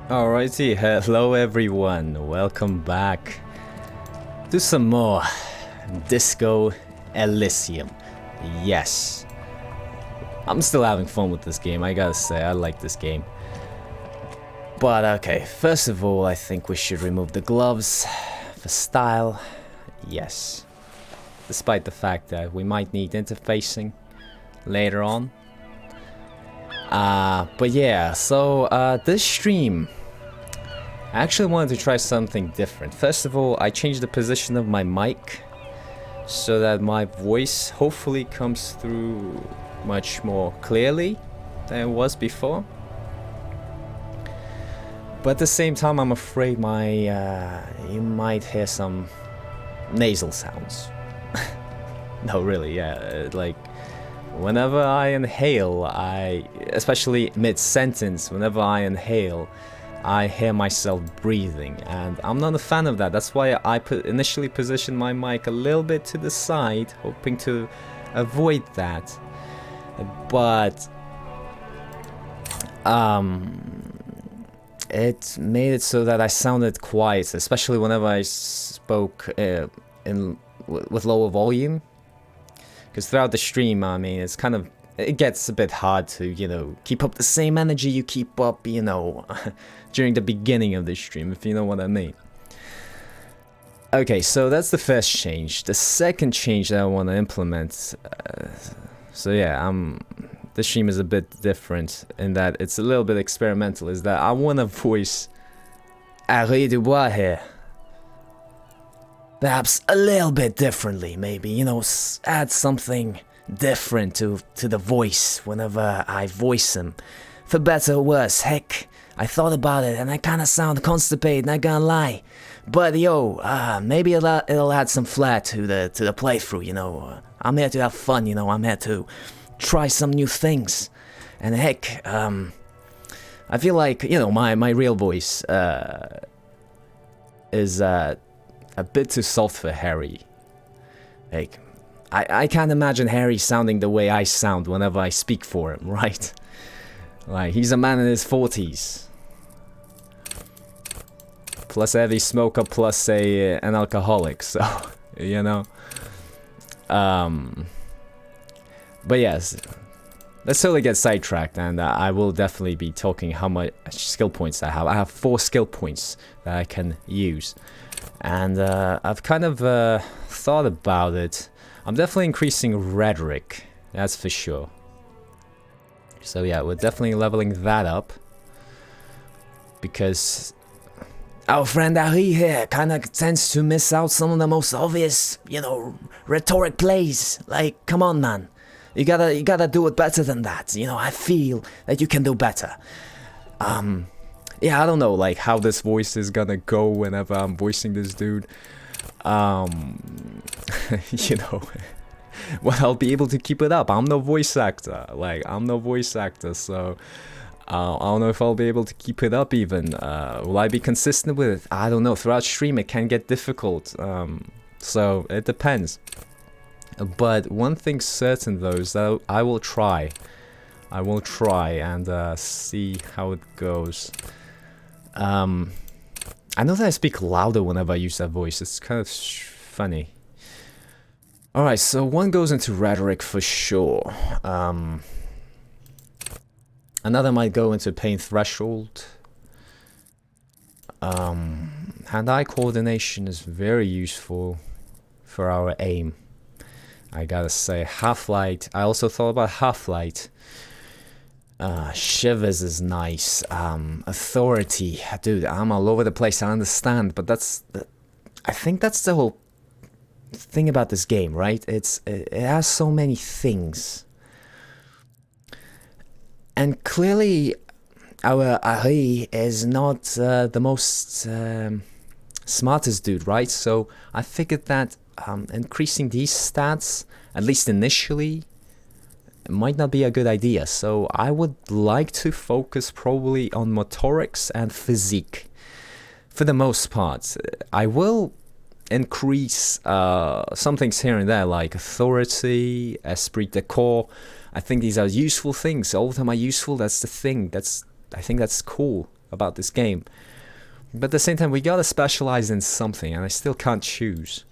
Alrighty, hello everyone, welcome back to some more Disco Elysium. Yes, I'm still having fun with this game, I gotta say, I like this game. But okay, first of all, I think we should remove the gloves for style. Yes, despite the fact that we might need interfacing later on. But yeah, so this stream, I actually wanted to try something different. First of all, I changed the position of my mic so that my voice hopefully comes through much more clearly than it was before. But at the same time, I'm afraid you might hear some nasal sounds. No, really, yeah, like whenever I inhale, especially mid-sentence, whenever I inhale, I hear myself breathing, and I'm not a fan of that. That's why I initially positioned my mic a little bit to the side, hoping to avoid that. But it made it so that I sounded quiet, especially whenever I spoke with lower volume. Because throughout the stream, I mean, it gets a bit hard to, keep up the same energy you keep up, during the beginning of the stream, if you know what I mean. Okay, so that's the first change. The second change that I want to implement, this stream is a bit different in that it's a little bit experimental, is that I want to voice Henri Dubois here. Perhaps a little bit differently, maybe, add something different to the voice whenever I voice him. For better or worse, heck, I thought about it and I kinda sound constipated, not gonna lie. But maybe it'll add some flair to the playthrough, I'm here to have fun, I'm here to try some new things. And heck, I feel like, my real voice is a bit too soft for Harry. Like, I can't imagine Harry sounding the way I sound whenever I speak for him, right? Like, he's a man in his 40s. Plus a heavy smoker, plus an alcoholic, so, But yes, let's totally get sidetracked, and I will definitely be talking how much skill points I have. I have 4 skill points that I can use. And I've kind of thought about it. I'm definitely increasing rhetoric, that's for sure. So yeah, we're definitely leveling that up. Because our friend Henri here kind of tends to miss out some of the most obvious, rhetoric plays. Like, come on, man. You gotta do it better than that. I feel that you can do better. Yeah, I don't know, like, how this voice is gonna go whenever I'm voicing this dude. Well, I'll be able to keep it up. I'm no voice actor. So I don't know if I'll be able to keep it up even. Will I be consistent with it? I don't know. Throughout stream, it can get difficult. So it depends. But one thing's certain, though, is that I will try. And see how it goes. I know that I speak louder whenever I use that voice. It's kind of funny. Alright, so one goes into rhetoric for sure. Another might go into pain threshold. Hand-eye coordination is very useful for our aim. I gotta say, half-light. I also thought about half-light. Shivers is nice. Authority. Dude, I'm all over the place, I understand, but I think that's the whole thing about this game, right? It has so many things. And clearly, our Henri is not the most smartest dude, right? So I figured that increasing these stats, at least initially, it might not be a good idea. So I would like to focus probably on motorics and physique. For the most part, I will increase some things here and there, like authority, esprit de corps. I think these are useful things. All of them are useful. That's the thing. I think that's cool about this game. But at the same time, we gotta specialize in something, and I still can't choose.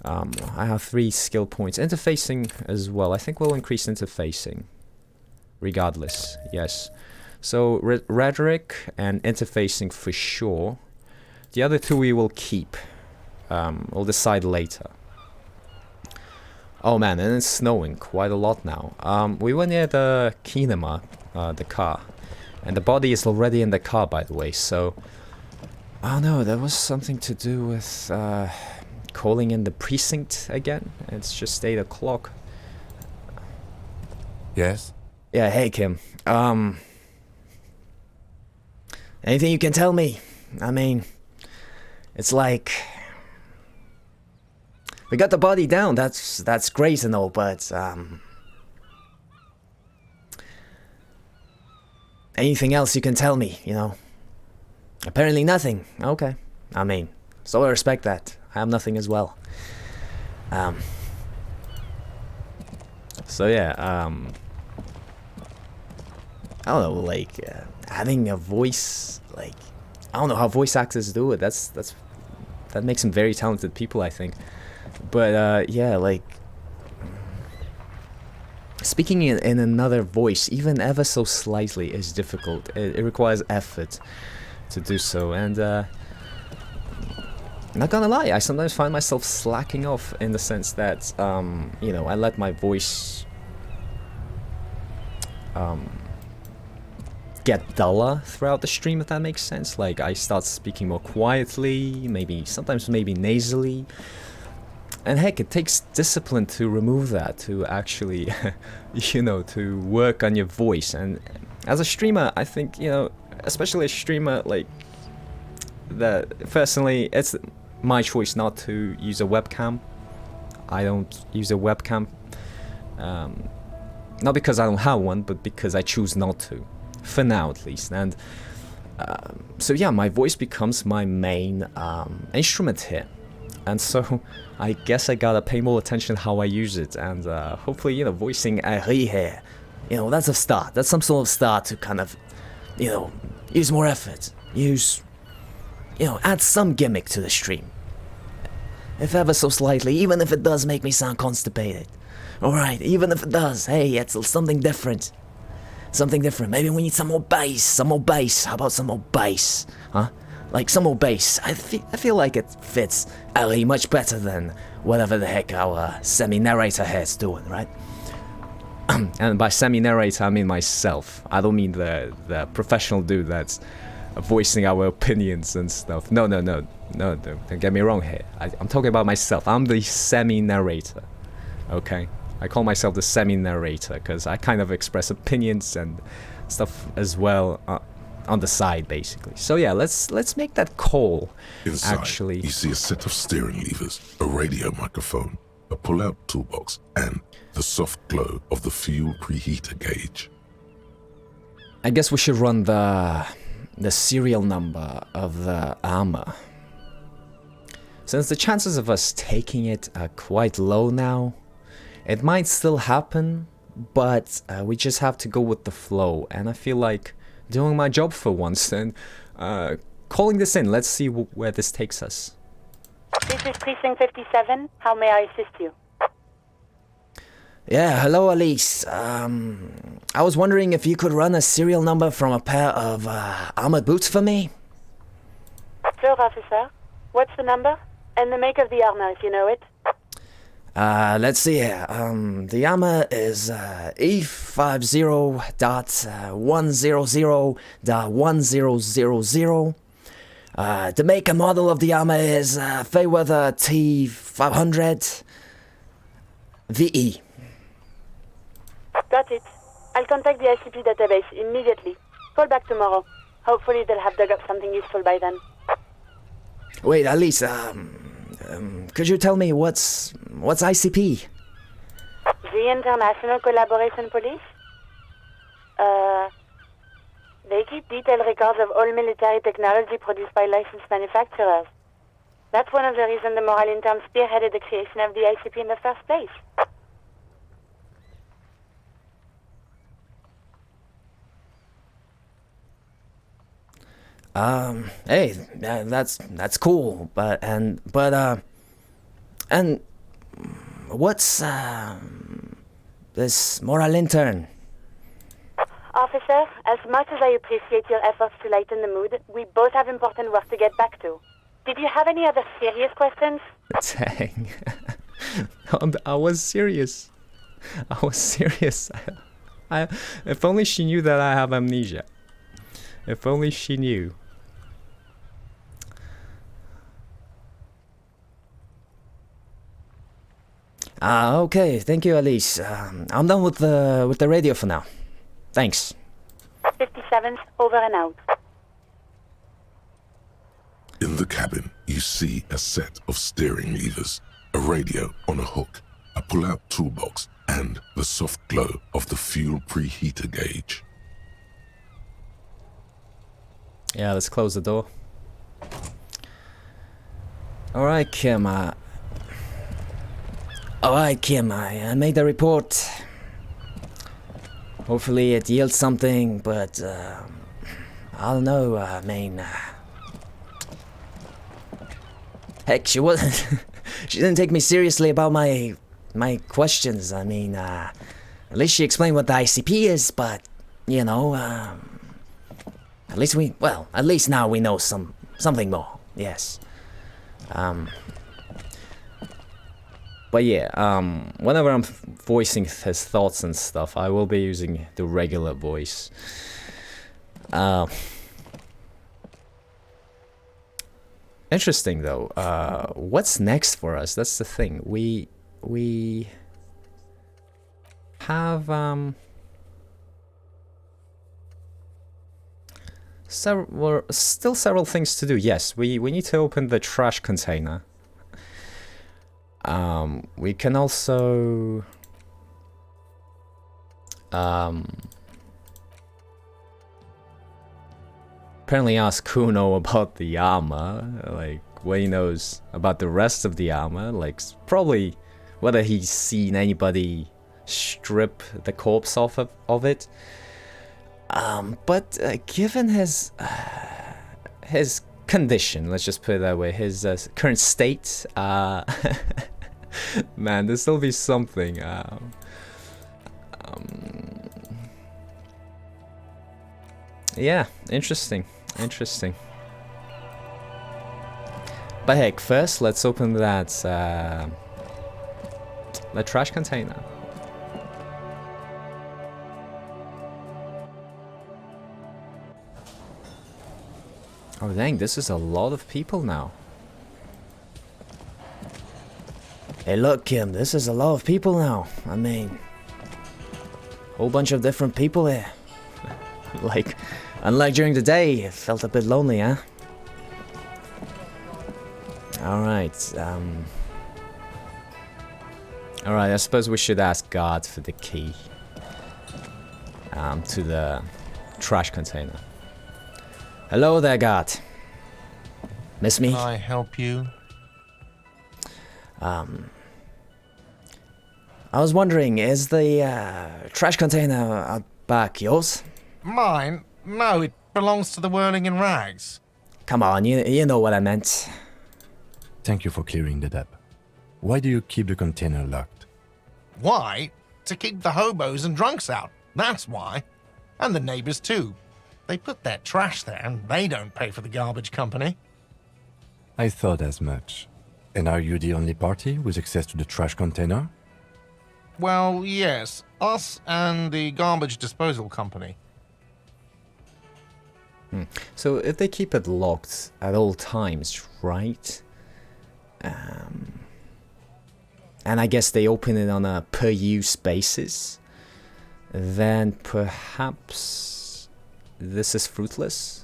I have 3 skill points. Interfacing as well. I think we'll increase interfacing. Regardless, yes. So, rhetoric and interfacing for sure. The other 2 we will keep. We'll decide later. Oh man, and it's snowing quite a lot now. We were near the kinema, the car. And the body is already in the car, by the way, so... Oh no, there was something to do with calling in the precinct again. It's just 8 o'clock. Yes? Yeah, hey Kim. Anything you can tell me? I mean, it's like... We got the body down, that's great and all, but anything else you can tell me, you know? Apparently nothing. Okay. I mean, so I respect that. I have nothing as well. So yeah, I don't know, like having a voice, like I don't know how voice actors do it. That makes them very talented people, I think. But yeah, like speaking in another voice, even ever so slightly, is difficult. It requires effort to do so, and not gonna lie, I sometimes find myself slacking off in the sense that you know, I let my voice get duller throughout the stream, if that makes sense. Like I start speaking more quietly, sometimes maybe nasally. And heck, it takes discipline to remove that, to actually, you know, to work on your voice. And as a streamer, I think, you know, especially a streamer like that, personally, it's my choice not to use a webcam. I don't use a webcam. Not because I don't have one, but because I choose not to. For now, at least. And so yeah, my voice becomes my main instrument here. And so, I guess I gotta pay more attention how I use it, and hopefully, you know, voicing Harry here, you know, that's a start. That's some sort of start to kind of, you know, use more effort. Use, you know, add some gimmick to the stream. If ever so slightly, even if it does make me sound constipated. Alright, even if it does, hey, it's something different. Something different. Maybe we need some more bass. Some more bass. How about some more bass? Huh? Like some more bass. I feel like it fits Ali much better than whatever the heck our semi-narrator here is doing, right? And by semi-narrator, I mean myself. I don't mean the professional dude that's voicing our opinions and stuff. No, don't get me wrong here. I'm talking about myself. I'm the semi-narrator, okay? I call myself the semi-narrator because I kind of express opinions and stuff as well. On the side, basically. So yeah, let's make that call. Inside, actually, you see a set of steering levers, a radio microphone, a pull-out toolbox, and the soft glow of the fuel preheater gauge. I guess we should run the serial number of the armor. Since the chances of us taking it are quite low now, it might still happen, but we just have to go with the flow, and I feel like doing my job for once and calling this in. Let's see where this takes us. This is Precinct 57. How may I assist you? Yeah, hello Elise. I was wondering if you could run a serial number from a pair of armored boots for me? Sure, officer. What's the number? And the make of the armor, if you know it. Let's see here. The armor is E50.100.1000. The make and model of the armor is Fayweather T500 VE. Got it. I'll contact the ICP database immediately. Call back tomorrow. Hopefully they'll have dug up something useful by then. Wait, Alice, could you tell me what's ICP? The International Collaboration Police? They keep detailed records of all military technology produced by licensed manufacturers. That's one of the reasons the Moral Intern spearheaded the creation of the ICP in the first place. Hey, that's cool, but what's this moral intern? Officer, as much as I appreciate your efforts to lighten the mood, we both have important work to get back to. Did you have any other serious questions? Dang. I was serious. If only she knew that I have amnesia. If only she knew. Okay, thank you, Elise. I'm done with the radio for now. Thanks. 57th, over and out. In the cabin, you see a set of steering levers, a radio on a hook, a pull-out toolbox, and the soft glow of the fuel preheater gauge. Yeah, let's close the door. Alright, Kim, I made the report. Hopefully it yields something, but I don't know, heck, she wasn't she didn't take me seriously about my questions. I mean, at least she explained what the ICP is, but you know, at least now we know something more. Yes. But yeah, whenever I'm voicing his thoughts and stuff, I will be using the regular voice. Interesting though. What's next for us? That's the thing. We have still several things to do. Yes, we need to open the trash container. We can also apparently ask Kuno about the armor, like what he knows about the rest of the armor, like probably whether he's seen anybody strip the corpse off of it. But given his condition, let's just put it that way, his current state, man, there'll still be something. Yeah, interesting. But heck, first let's open that the trash container. Oh dang, this is a lot of people now. Hey look, Kim, this is a lot of people now. I mean, whole bunch of different people here. Like, unlike during the day, it felt a bit lonely, huh? Alright, Alright, I suppose we should ask God for the key to the trash container. Hello there, God. Miss me? Can I help you? I was wondering, is the trash container out back yours? Mine? No, it belongs to the Whirling in Rags. Come on, you know what I meant. Thank you for clearing that up. Why do you keep the container locked? Why? To keep the hobos and drunks out. That's why. And the neighbors too. They put their trash there and they don't pay for the garbage company. I thought as much. And are you the only party with access to the trash container? Well, yes. Us and the garbage disposal company. So if they keep it locked at all times, right? And I guess they open it on a per use basis, then perhaps this is fruitless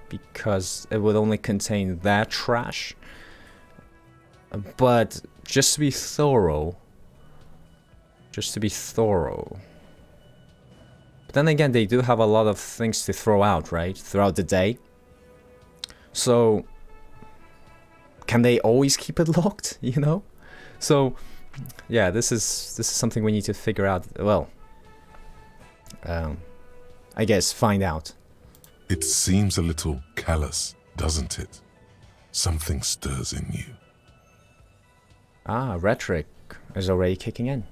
because it would only contain their trash. But just to be thorough. But then again, they do have a lot of things to throw out, right? Throughout the day. So can they always keep it locked, you know? So yeah, this is something we need to figure out. Well, I guess find out. It seems a little callous, doesn't it? Something stirs in you. Ah, rhetoric is already kicking in.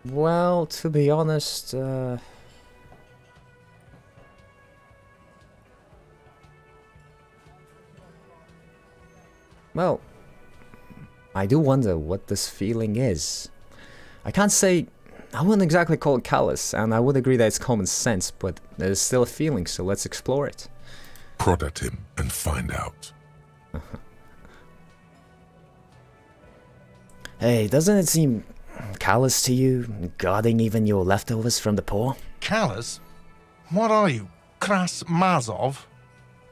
Well, to be honest, well, I do wonder what this feeling is. I can't say, I wouldn't exactly call it callous, and I would agree that it's common sense, but there's still a feeling, so let's explore it. Prod at him and find out. Hey, doesn't it seem callous to you, guarding even your leftovers from the poor? Callous? What are you, Kras Mazov?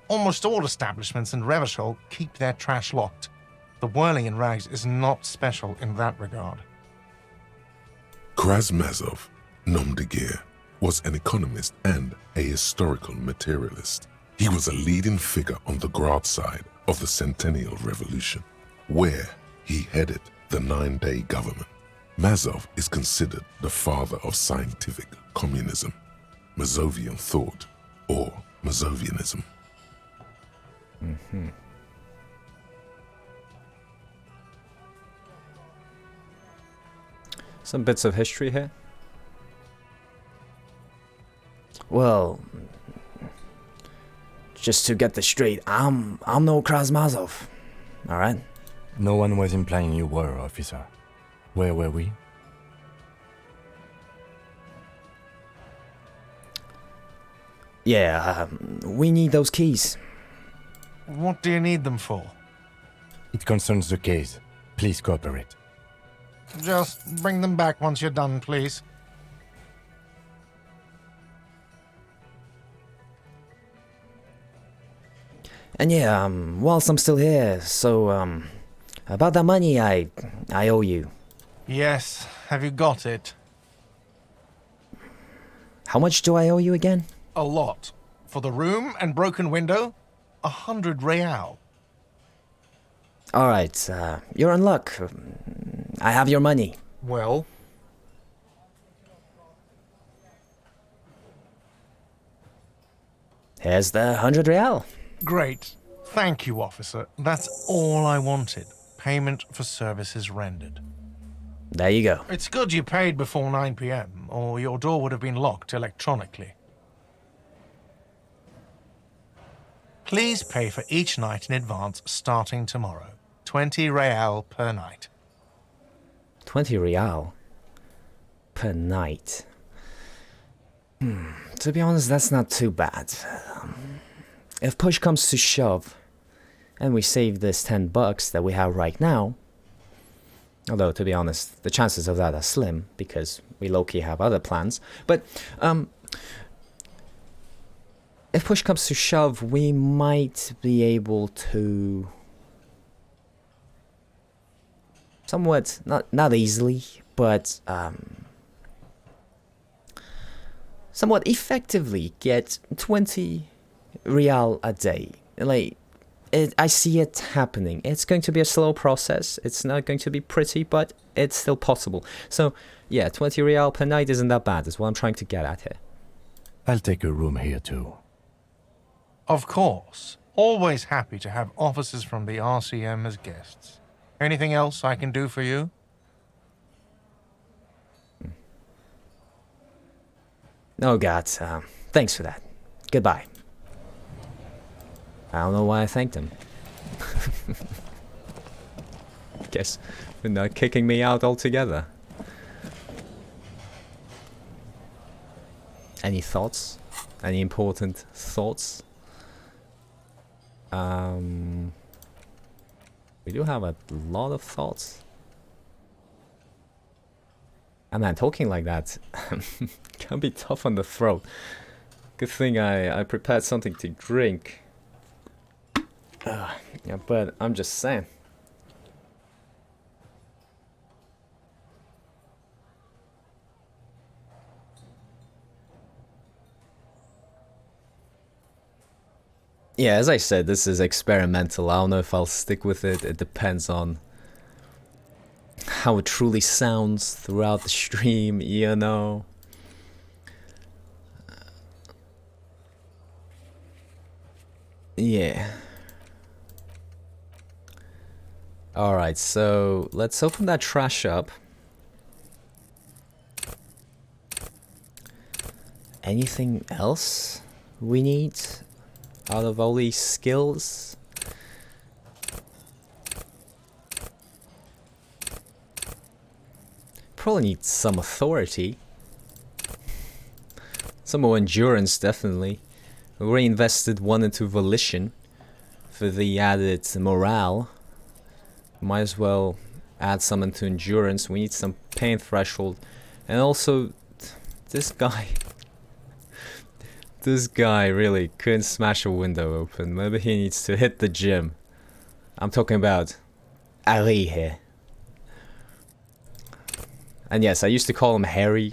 Almost all establishments in Revachol keep their trash locked. The whirling in rags is not special in that regard. Krasmazov, nom de guerre, was an economist and a historical materialist. He was a leading figure on the Grad side of the Centennial Revolution, where he headed the 9-day government. Mazov is considered the father of scientific communism, Mazovian thought, or Mazovianism. Some bits of history here. Well, just to get this straight, I'm no Krasmazov. All right. No one was implying you were, officer. Where were we? Yeah, we need those keys. What do you need them for? It concerns the case. Please cooperate. Just bring them back once you're done, please. And yeah, whilst I'm still here, so about that money I owe you. Yes, have you got it? How much do I owe you again? A lot. For the room and broken window, 100 real. All right, you're in luck. I have your money. Well, Here's the 100 real. great. Thank you, officer. That's all I wanted. Payment for services rendered. There you go. It's good you paid before 9 p.m., or your door would have been locked electronically. Please pay for each night in advance starting tomorrow. 20 real per night. 20 real per night. To be honest, that's not too bad. If push comes to shove, and we save this 10 bucks that we have right now, although to be honest, the chances of that are slim because we low-key have other plans, but if push comes to shove, we might be able to somewhat, not easily, but somewhat effectively get 20 real a day. Like, I see it happening. It's going to be a slow process. It's not going to be pretty, but it's still possible. So, yeah, 20 real per night isn't that bad, is what I'm trying to get at here. I'll take a room here too. Of course. Always happy to have officers from the RCM as guests. Anything else I can do for you? Oh, God. Thanks for that. Goodbye. I don't know why I thanked him. Guess for not kicking me out altogether. Any thoughts? Any important thoughts? We do have a lot of thoughts. And man, talking like that can be tough on the throat. Good thing I prepared something to drink. Yeah, but I'm just saying. Yeah, as I said, this is experimental. I don't know if I'll stick with it. It depends on how it truly sounds throughout the stream, you know. Yeah. Alright, so let's open that trash up. Anything else we need out of all these skills? Probably need some authority. Some more endurance, definitely. We reinvested one into volition for the added morale. Might as well add some into endurance. We need some pain threshold. And also, this guy... This guy really couldn't smash a window open. Maybe he needs to hit the gym. I'm talking about Harry here. And yes, I used to call him Harry.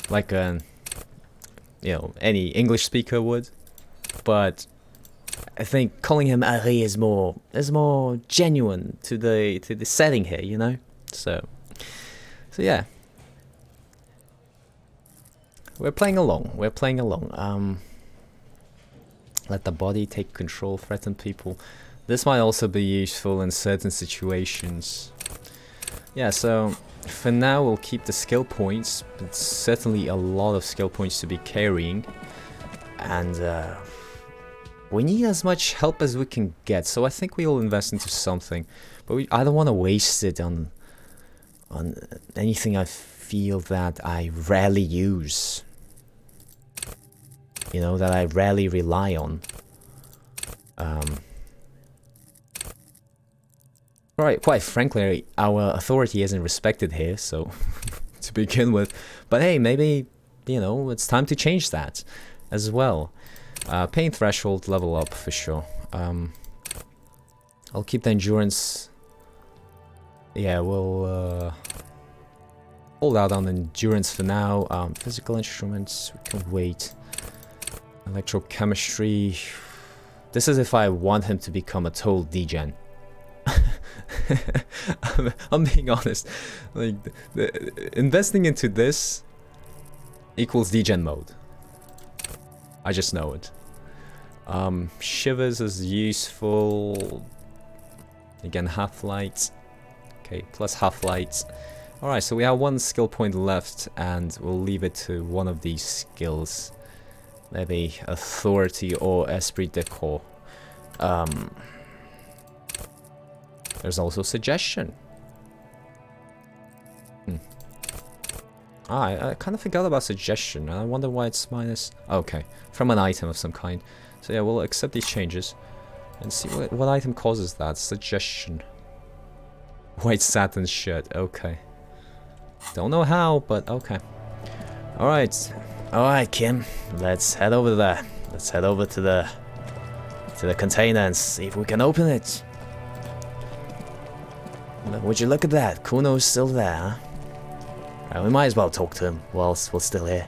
Like a... You know, any English speaker would. But I think calling him Harry is more genuine to the setting here, you know? So yeah. We're playing along. Let the body take control, threaten people. This might also be useful in certain situations. Yeah, so for now we'll keep the skill points. It's certainly a lot of skill points to be carrying. And we need as much help as we can get, so I think we'll invest into something. But I don't want to waste it on anything I feel that I rarely use. You know, that I rarely rely on. Right, quite frankly, our authority isn't respected here, so to begin with. But hey, maybe, you know, it's time to change that as well. Pain threshold level up for sure. I'll keep the endurance. Yeah, we'll hold out on endurance for now. Physical instruments, we can wait. Electrochemistry. This is if I want him to become a total degen. I'm being honest. Like, investing into this equals degen mode. I just know it. Shivers is useful. Again, half-light. Okay, plus half-light. Alright, so we have one skill point left, and we'll leave it to one of these skills. Maybe authority or esprit de corps. There's also suggestion. I kind of forgot about suggestion. I wonder why it's minus... Okay, from an item of some kind. So yeah, we'll accept these changes. And see what item causes that. Suggestion. White satin shirt, okay. Don't know how, but okay. Alright. Alright, Kim. Let's head over there. Let's head over to the container and see if we can open it. Would you look at that? Kuno's still there, huh? Right, we might as well talk to him whilst we're still here.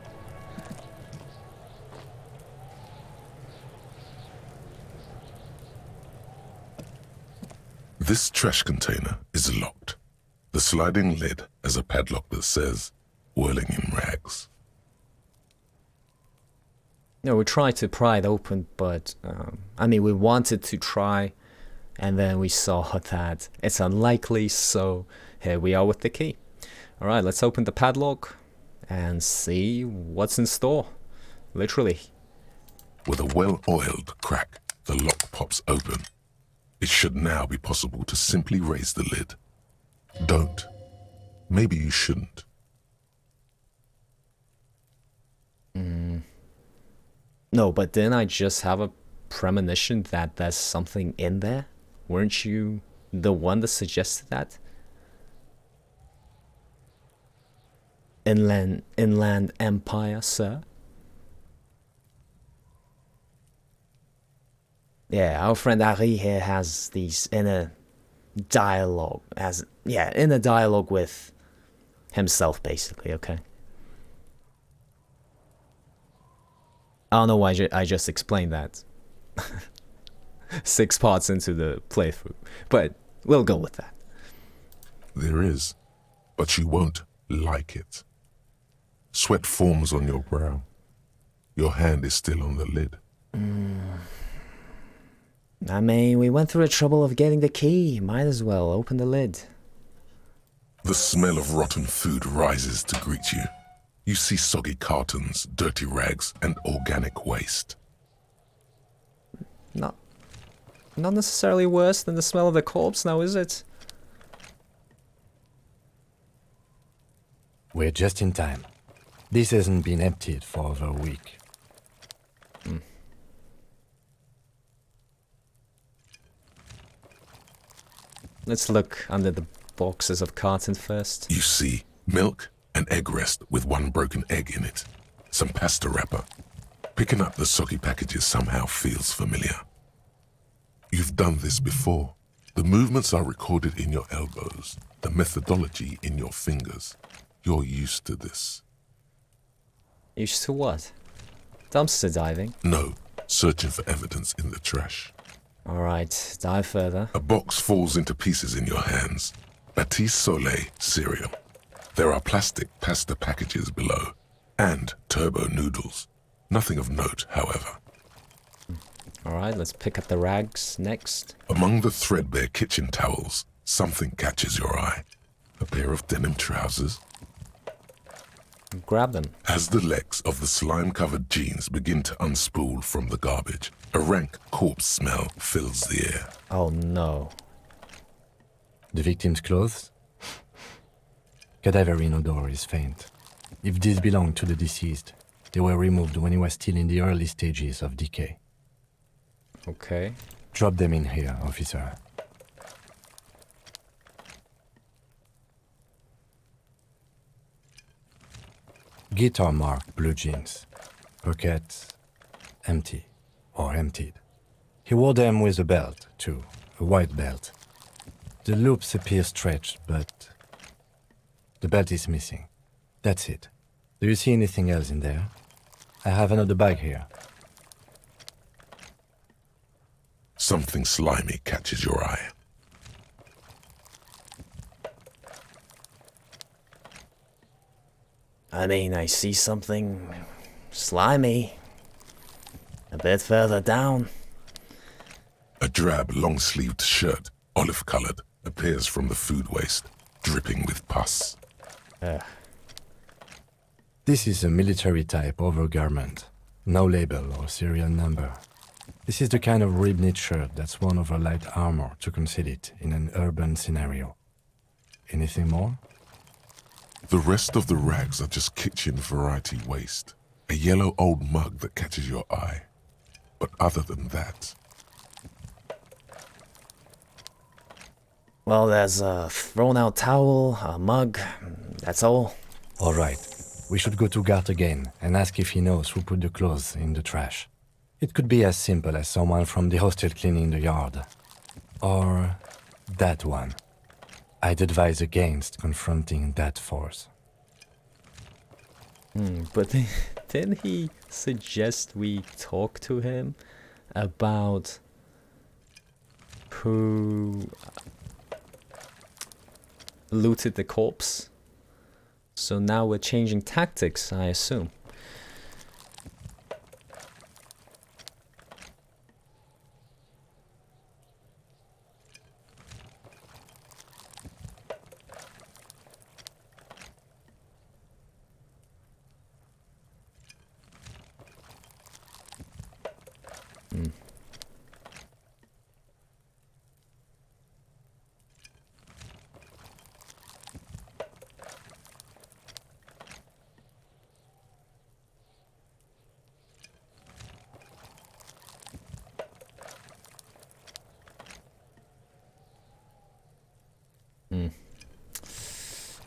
This trash container is locked. The sliding lid has a padlock that says, whirling in rags. No, we tried to pry it open, but, I mean, we wanted to try, and then we saw that it's unlikely, so here we are with the key. Alright, let's open the padlock and see what's in store. Literally. With a well-oiled crack, the lock pops open. It should now be possible to simply raise the lid. Don't. Maybe you shouldn't. No, but didn't I just have a premonition that there's something in there? Weren't you the one that suggested that? Inland Empire, sir? Yeah, our friend Harry here has these inner dialogue, inner dialogue with himself, basically, okay? I don't know why I just explained that. 6 parts into the playthrough. But We'll go with that. There is, but you won't like it. Sweat forms on your brow. Your hand is still on the lid. I mean, we went through the trouble of getting the key. Might as well open the lid. The smell of rotten food rises to greet you. You see soggy cartons, dirty rags, and organic waste. Not necessarily worse than the smell of the corpse now, is it? We're just in time. This hasn't been emptied for over a week. Let's look under the boxes of carton first. You see milk, an egg rest with one broken egg in it, some pasta wrapper. Picking up the soggy packages somehow feels familiar. You've done this before. The movements are recorded in your elbows, the methodology in your fingers. You're used to this. Used to what? Dumpster diving? No, searching for evidence in the trash. Alright, dive further. A box falls into pieces in your hands. Batiste Soleil cereal. There are plastic pasta packages below, and turbo noodles. Nothing of note, however. Alright, let's pick up the rags next. Among the threadbare kitchen towels, something catches your eye. A pair of denim trousers. Grab them. As the legs of the slime-covered jeans begin to unspool from the garbage, a rank corpse smell fills the air. Oh no. The victim's clothes? Cadaverine odor is faint. If these belong to the deceased, they were removed when he was still in the early stages of decay. Okay. Drop them in here, officer. Guitar marked blue jeans. Pockets empty or emptied. He wore them with a belt, too, a white belt. The loops appear stretched, but the belt is missing. That's it. Do you see anything else in there? I have another bag here. Something slimy catches your eye. I mean, I see something slimy a bit further down. A drab, long-sleeved shirt, olive-colored, appears from the food waste, dripping with pus. This is a military-type overgarment. No label or serial number. This is the kind of rib-knit shirt that's worn over light armor to conceal it in an urban scenario. Anything more? The rest of the rags are just kitchen variety waste. A yellow old mug that catches your eye. But other than that, Well, there's a thrown-out towel, a mug, that's all. All right. We should go to Gart again and ask if he knows who put the clothes in the trash. It could be as simple as someone from the hostel cleaning the yard. Or that one. I'd advise against confronting that force. But didn't he suggest we talk to him about who looted the corpse? So now we're changing tactics, I assume.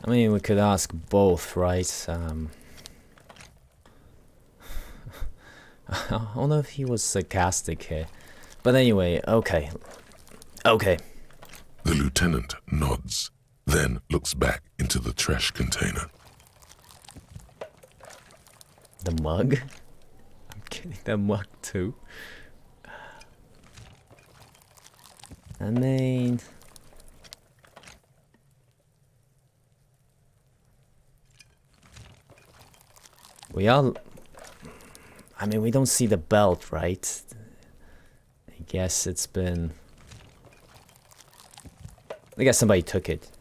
I mean, we could ask both, right? I don't know if he was sarcastic here. But anyway, okay. Okay. the lieutenant nods, then looks back into the trash container. The mug? I'm getting the mug too. I mean, We are... I mean, we don't see the belt, right? I guess it's been... I guess somebody took it.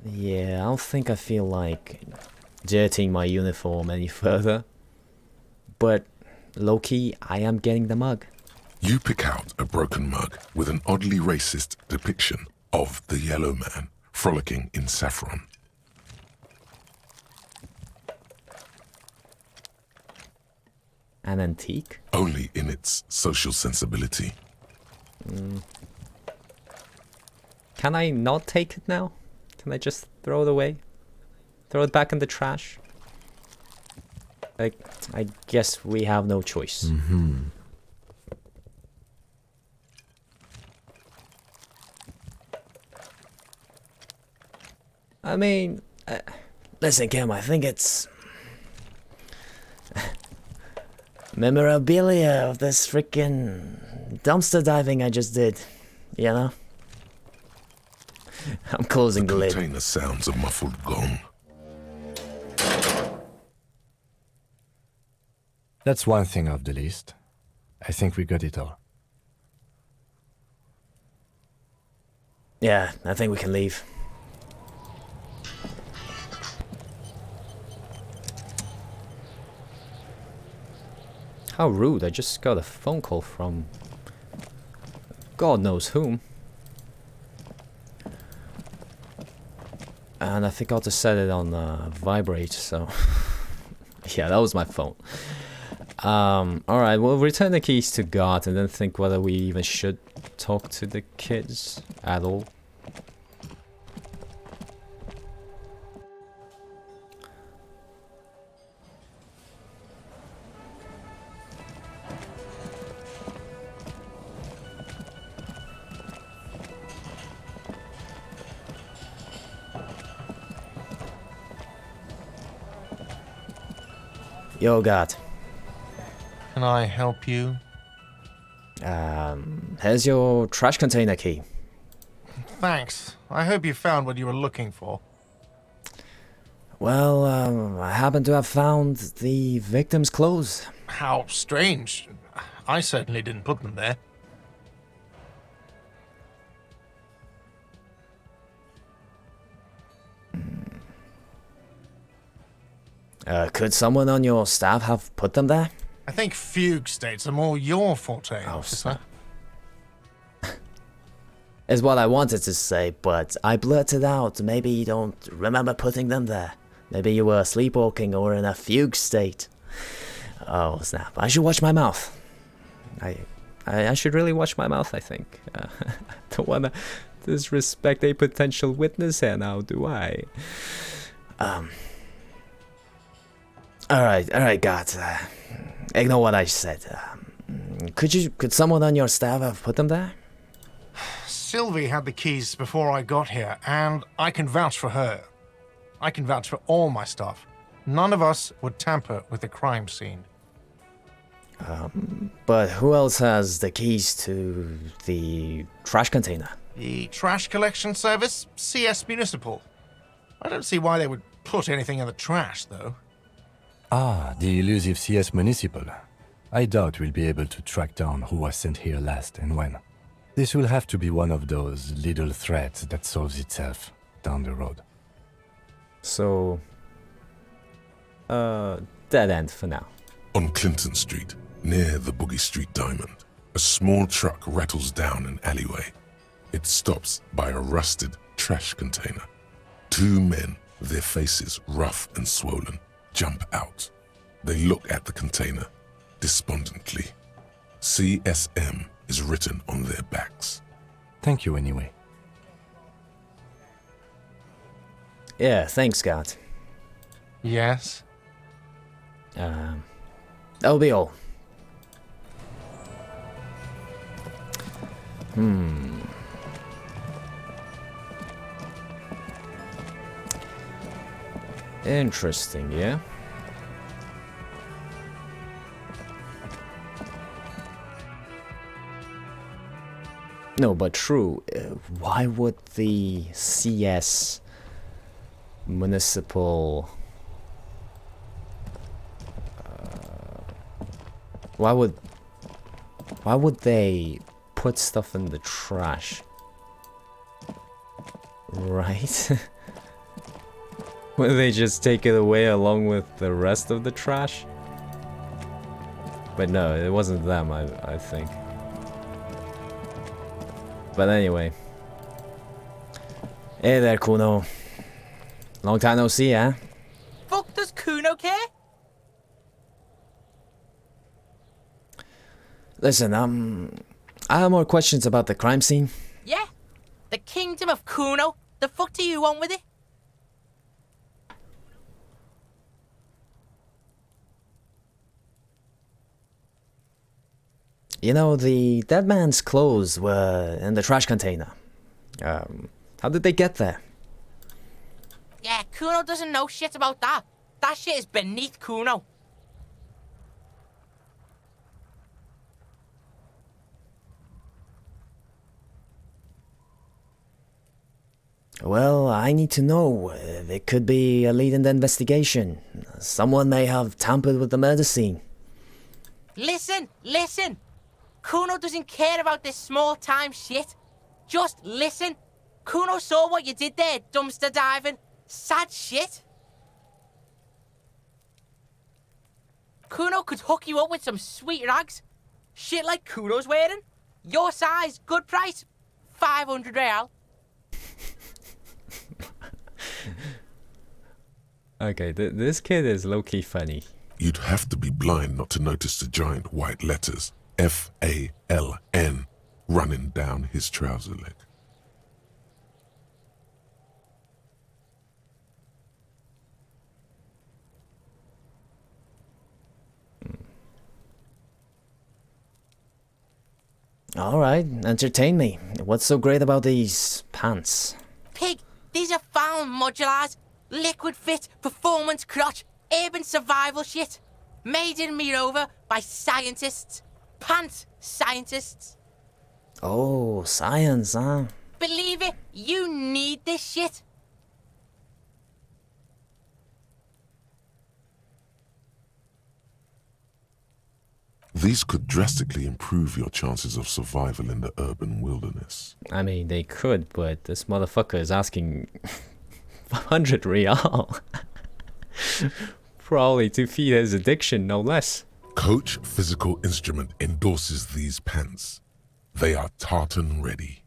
Yeah, I don't think I feel like dirtying my uniform any further. But, low-key, I am getting the mug. You pick out a broken mug with an oddly racist depiction of the yellow man frolicking in saffron. An antique? Only in its social sensibility. Can I not take it now? Can I just throw it away? Throw it back in the trash? Like, I guess we have no choice. I mean, listen, Kim, I think it's memorabilia of this freaking dumpster diving I just did, you know? I'm closing the lid. Container sounds a muffled gong. That's one thing off the list. I think we got it all. Yeah, I think we can leave. How rude, I just got a phone call from God knows whom. And I forgot to set it on vibrate, so... yeah, that was my phone. Alright, we'll return the keys to God and then think whether we even should talk to the kids at all. Yo, God. Can I help you? Here's your trash container key. Thanks. I hope you found what you were looking for. Well, I happen to have found the victim's clothes. How strange. I certainly didn't put them there. Could someone on your staff have put them there? I think fugue states are more your forte, Oh, officer. Is what I wanted to say, but I blurted out. Maybe you don't remember putting them there. Maybe you were sleepwalking or in a fugue state. Oh, snap. I should watch my mouth. I should really watch my mouth, I think. Don't want to disrespect a potential witness here now, do I? Alright, God. Ignore what I said. Could someone on your staff have put them there? Sylvie had the keys before I got here, and I can vouch for her. I can vouch for all my staff. None of us would tamper with the crime scene. But who else has the keys to the trash container? The trash collection service? CS Municipal. I don't see why they would put anything in the trash, though. Ah, the elusive CS Municipal. I doubt we'll be able to track down who was sent here last and when. This will have to be one of those little threats that solves itself down the road. So... dead end for now. On Clinton Street, near the Boogie Street Diamond, a small truck rattles down an alleyway. It stops by a rusted trash container. Two men, their faces rough and swollen, jump out. They look at the container despondently. CSM is written on their backs. Thank you anyway. Yeah, thanks, God. Yes? That'll be all. Interesting, yeah? No, but true. Why would the CS municipal. Why would they put stuff in the trash? Right? Would they just take it away along with the rest of the trash? But no, it wasn't them, I think. But anyway. Hey there, Kuno. Long time no see, eh? Fuck does Kuno care? Listen, I have more questions about the crime scene. Yeah? The kingdom of Kuno? The fuck do you want with it? You know, the dead man's clothes were in the trash container. How did they get there? Yeah, Kuno doesn't know shit about that. That shit is beneath Kuno. Well, I need to know. It could be a lead in the investigation. Someone may have tampered with the murder scene. Listen! Kuno doesn't care about this small-time shit. Just listen. Kuno saw what you did there, dumpster diving. Sad shit. Kuno could hook you up with some sweet rags. Shit like Kuno's wearing. Your size, good price. 500 real. Okay, this kid is low-key funny. You'd have to be blind not to notice the giant white letters F-A-L-N running down his trouser leg. Alright, entertain me. What's so great about these pants? Pig, these are found modulars. Liquid fit, performance crotch, urban survival shit. Made in Mirova by scientists. Pants scientists. Oh, science, huh? Believe it, you need this shit. These could drastically improve your chances of survival in the urban wilderness. I mean, they could, but this motherfucker is asking 500 real. Probably to feed his addiction, no less. Coach Physical Instrument endorses these pants. They are tartan ready.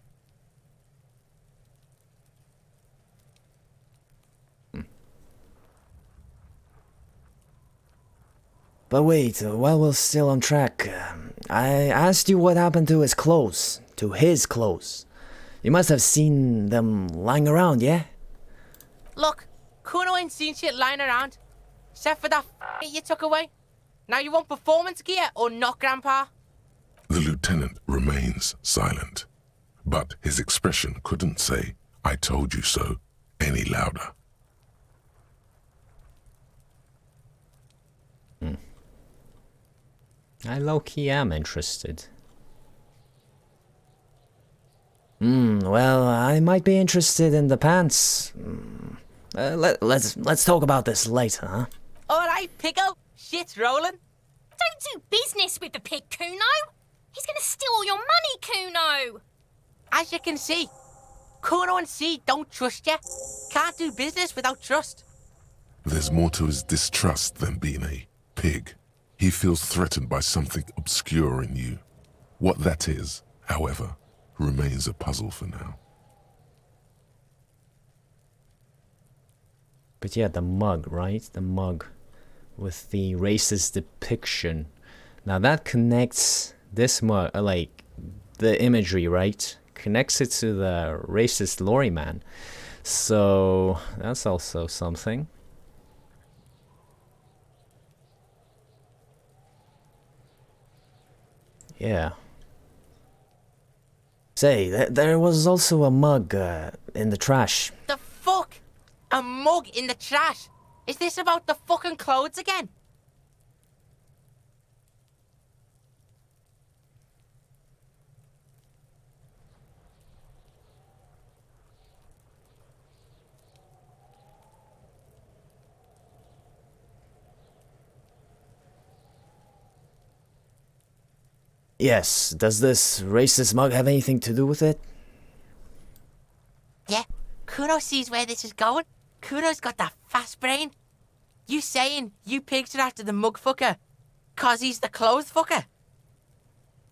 But wait, while we're still on track, I asked you what happened to his clothes. To his clothes. You must have seen them lying around, yeah? Look, Kuno ain't seen shit lying around. Except for that you took away. Now you want performance gear or not, Grandpa? The lieutenant remains silent, but his expression couldn't say, "I told you so," any louder. I low-key am interested. Well, I might be interested in the pants. Let's talk about this later, huh? Alright, Pico. Shit's rolling. Don't do business with the pig, Kuno. He's gonna steal all your money, Kuno. As you can see, Kuno and C don't trust you. Can't do business without trust. There's more to his distrust than being a pig. He feels threatened by something obscure in you. What that is, however, remains a puzzle for now. But yeah, the mug, right? The mug with the racist depiction. Now that connects this mug, like the imagery, right? Connects it to the racist lorry man. So that's also something. Yeah. Say, there was also a mug in the trash. The fuck? A mug in the trash? Is this about the fucking clothes again? Yes, does this racist mug have anything to do with it? Yeah, Kuno sees where this is going. Kuno's got that fast brain. You saying you pigs are after the mug fucker 'cause he's the clothes fucker?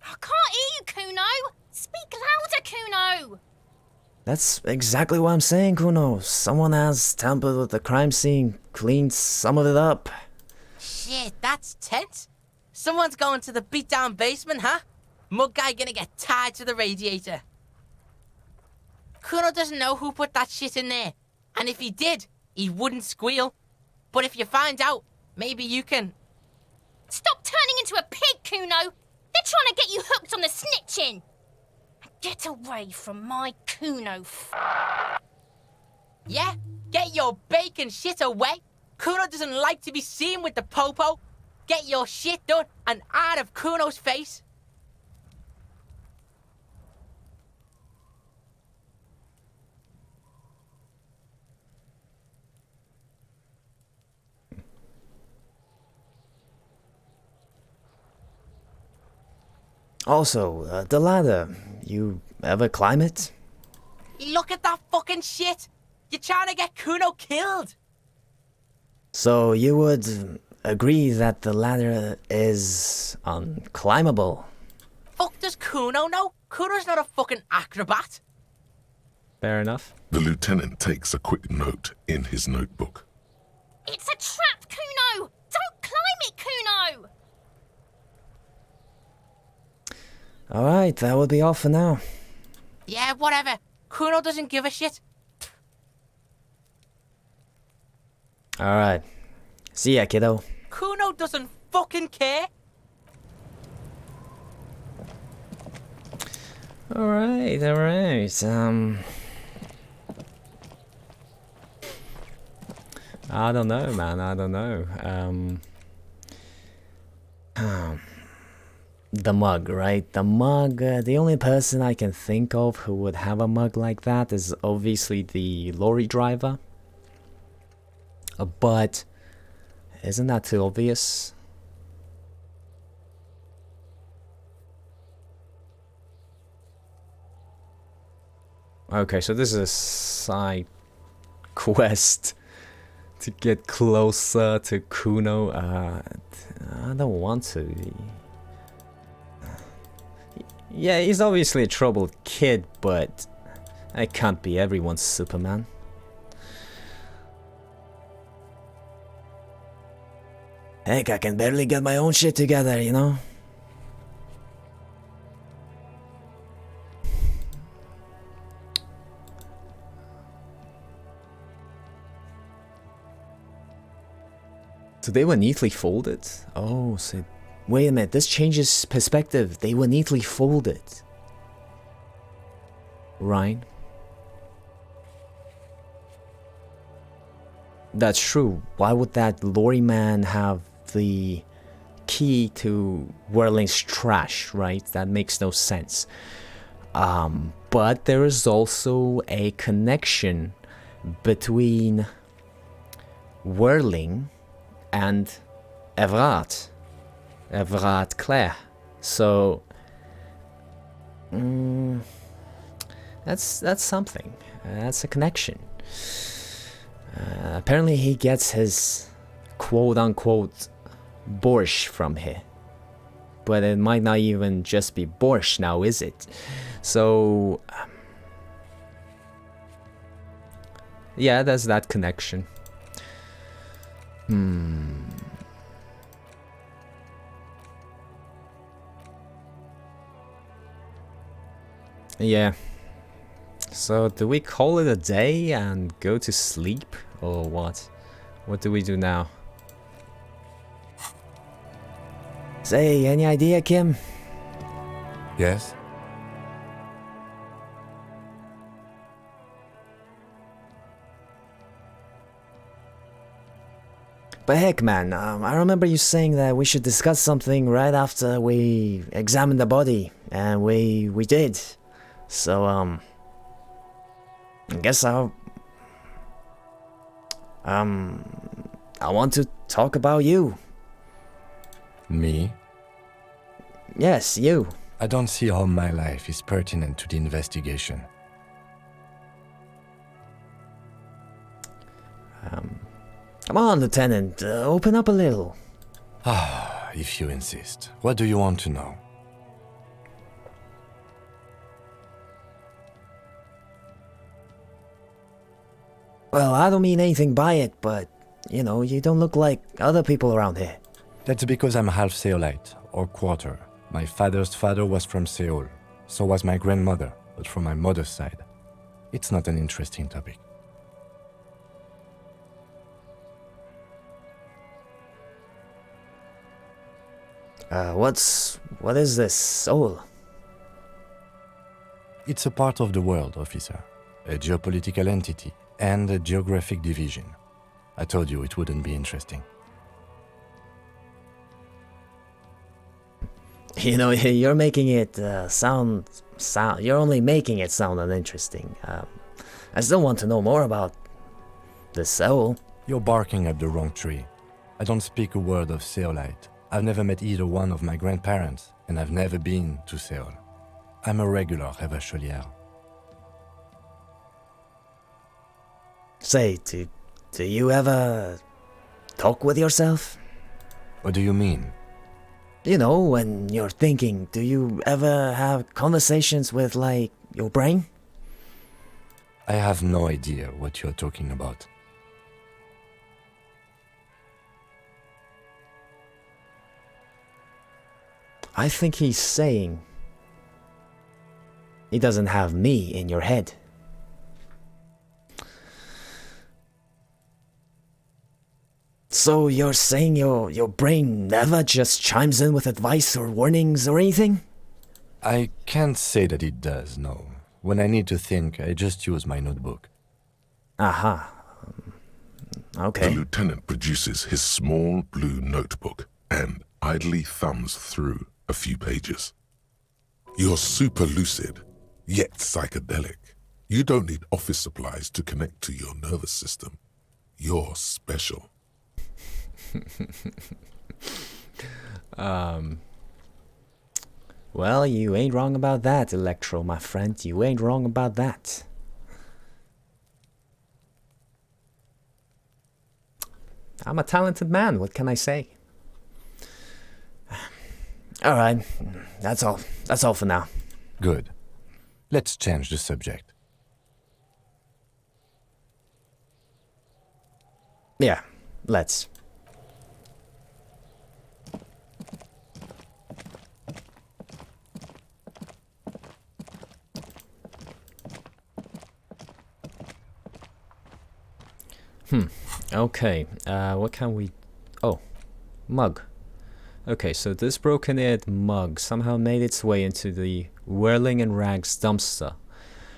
I can't hear you, Kuno. Speak louder, Kuno. That's exactly what I'm saying, Kuno. Someone has tampered with the crime scene, cleaned some of it up. Shit, that's tense. Someone's going to the beat-down basement, huh? Mug guy gonna get tied to the radiator. Kuno doesn't know who put that shit in there. And if he did, he wouldn't squeal. But if you find out, maybe you can... Stop turning into a pig, Kuno. They're trying to get you hooked on the snitching. Get away from my Kuno. Yeah? Get your bacon shit away. Kuno doesn't like to be seen with the popo. Get your shit done and out of Kuno's face. Also, the ladder. You ever climb it? Look at that fucking shit. You're trying to get Kuno killed. So you would agree that the ladder is unclimbable? Fuck does Kuno know? Kuno's not a fucking acrobat. Fair enough. The lieutenant takes a quick note in his notebook. It's a trap, Kuno. Don't climb it, Kuno. Alright, that will be all for now. Yeah, whatever. Kuno doesn't give a shit. Alright. See ya, kiddo. Kuno doesn't fucking care. Alright. I don't know, man. I don't know. The mug, right? The mug, the only person I can think of who would have a mug like that is obviously the lorry driver. But isn't that too obvious? Okay, so this is a side quest to get closer to Kuno. I don't want to. Yeah, he's obviously a troubled kid, but I can't be everyone's Superman. Heck, I can barely get my own shit together, you know? So they were neatly folded? Oh, so... Wait a minute, this changes perspective. They were neatly folded. Right? That's true. Why would that lorry man have the key to Whirling's trash, right? That makes no sense. But there is also a connection between Whirling and Everard Claire. So that's something. That's a connection. Apparently he gets his quote-unquote borscht from here. But it might not even just be borscht now, is it? So... yeah, there's that connection. Yeah. So, do we call it a day and go to sleep? Or what? What do we do now? Say, any idea, Kim? Yes? But heck, man, I remember you saying that we should discuss something right after we examined the body. And we did. So, I guess I want to talk about you. Me? Yes, you. I don't see how my life is pertinent to the investigation. Come on, Lieutenant, open up a little. If you insist. What do you want to know? Well, I don't mean anything by it, but, you know, you don't look like other people around here. That's because I'm half Seolite, or quarter. My father's father was from Seoul. So was my grandmother, but from my mother's side. It's not an interesting topic. What is this, Seoul? It's a part of the world, officer. A geopolitical entity and a geographic division. I told you it wouldn't be interesting. You know, you're making it sound. You're only making it sound uninteresting. I still want to know more about the Seoul. You're barking up the wrong tree. I don't speak a word of Seolite. I've never met either one of my grandparents, and I've never been to Seoul. I'm a regular Revacholière. Say, do you ever talk with yourself? What do you mean? You know, when you're thinking, do you ever have conversations with, like, your brain? I have no idea what you're talking about. I think he's saying he doesn't have me in your head. So you're saying your brain never just chimes in with advice or warnings or anything? I can't say that it does, no. When I need to think, I just use my notebook. Aha. The Okay. lieutenant produces his small blue notebook and idly thumbs through a few pages. You're super lucid, yet psychedelic. You don't need office supplies to connect to your nervous system. You're special. Well, you ain't wrong about that, Electro, my friend. You ain't wrong about that. I'm a talented man, what can I say? Alright, that's all. That's all for now. Good. Let's change the subject. Yeah, let's. Okay, what can we... Oh, mug. Okay, so this broken-eared mug somehow made its way into the Whirling in Rags dumpster.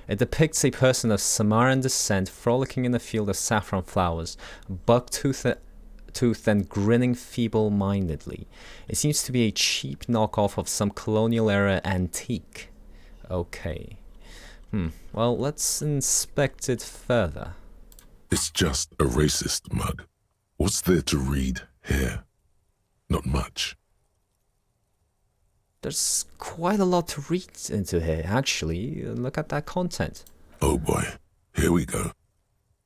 It depicts a person of Samaran descent frolicking in a field of saffron flowers, buck-toothed and grinning feeble-mindedly. It seems to be a cheap knockoff of some colonial-era antique. Okay. Well, let's inspect it further. It's just a racist mug. What's there to read here? Not much. There's quite a lot to read into here, actually. Look at that content. Oh boy, here we go.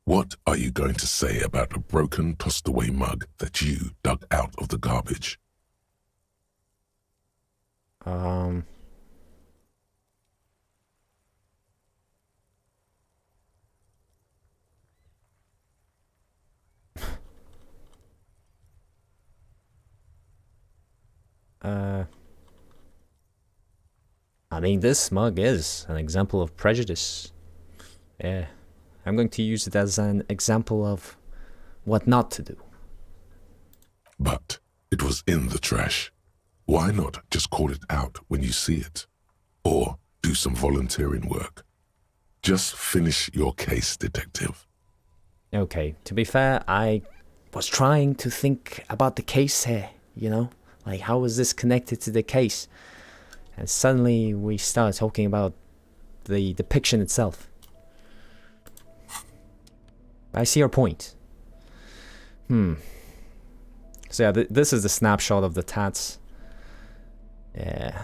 What are you going to say about a broken, tossed-away mug that you dug out of the garbage? I mean, this mug is an example of prejudice. Yeah, I'm going to use it as an example of what not to do. But it was in the trash. Why not just call it out when you see it? Or do some volunteering work? Just finish your case, detective. Okay, to be fair, I was trying to think about the case here, you know? Like, how is this connected to the case? And suddenly we start talking about the depiction itself. I see your point. So yeah, this is the snapshot of the tats. Yeah.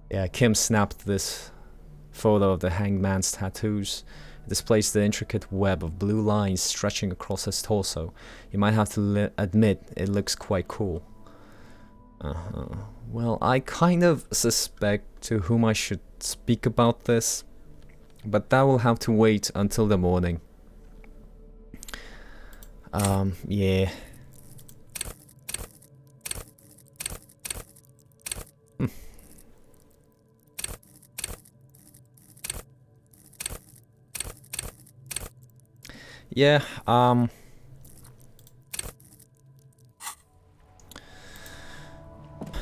Yeah, Kim snapped this photo of the hanged man's tattoos. It displays the intricate web of blue lines stretching across his torso. You might have to admit it looks quite cool. Well, I kind of suspect to whom I should speak about this, but that will have to wait until the morning. Yeah. Yeah,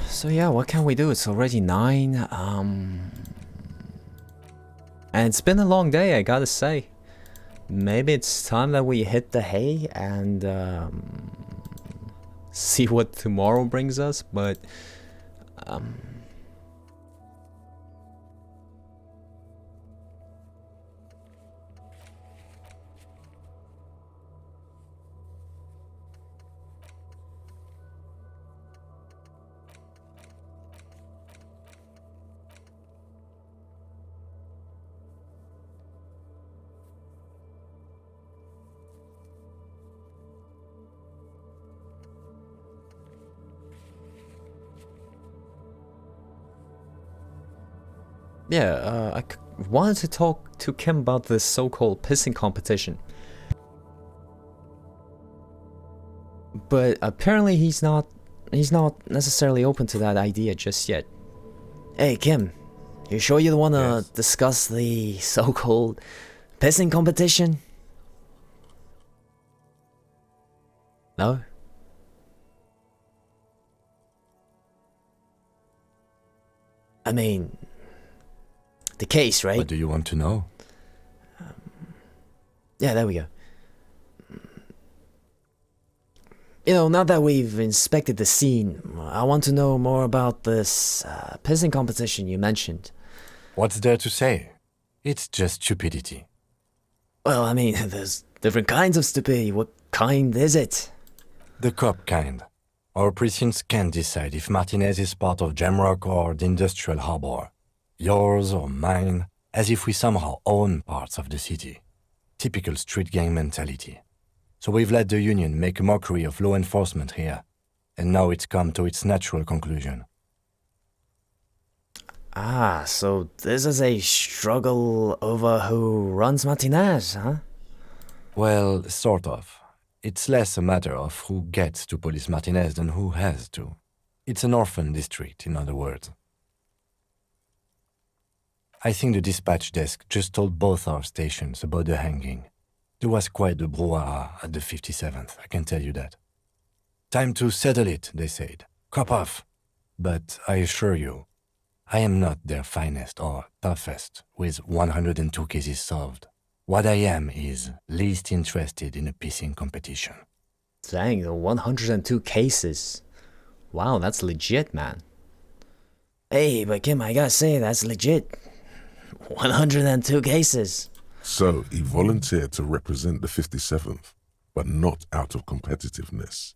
so yeah, what can we do? It's already 9, and it's been a long day, I gotta say. Maybe it's time that we hit the hay and, see what tomorrow brings us, but, yeah, I wanted to talk to Kim about this so-called pissing competition. But apparently he's not necessarily open to that idea just yet. Hey Kim, you sure you want to discuss the so-called pissing competition? No? I mean, the case, right? What do you want to know? Yeah, there we go. You know, now that we've inspected the scene, I want to know more about this pissing competition you mentioned. What's there to say? It's just stupidity. Well, I mean, there's different kinds of stupidity. What kind is it? The cop kind. Our precincts can't decide if Martinez is part of Jamrock or the industrial harbor. Yours or mine, as if we somehow own parts of the city. Typical street gang mentality. So we've let the union make a mockery of law enforcement here. And now it's come to its natural conclusion. Ah, so this is a struggle over who runs Martinez, huh? Well, sort of. It's less a matter of who gets to police Martinez than who has to. It's an orphan district, in other words. I think the dispatch desk just told both our stations about the hanging. There was quite the brouhaha at the 57th, I can tell you that. Time to settle it, they said. Cop off. But I assure you, I am not their finest or toughest with 102 cases solved. What I am is least interested in a pissing competition. Dang, the 102 cases. Wow, that's legit, man. Hey, but Kim, I gotta say, that's legit. 102 cases. So he volunteered to represent the 57th, but not out of competitiveness.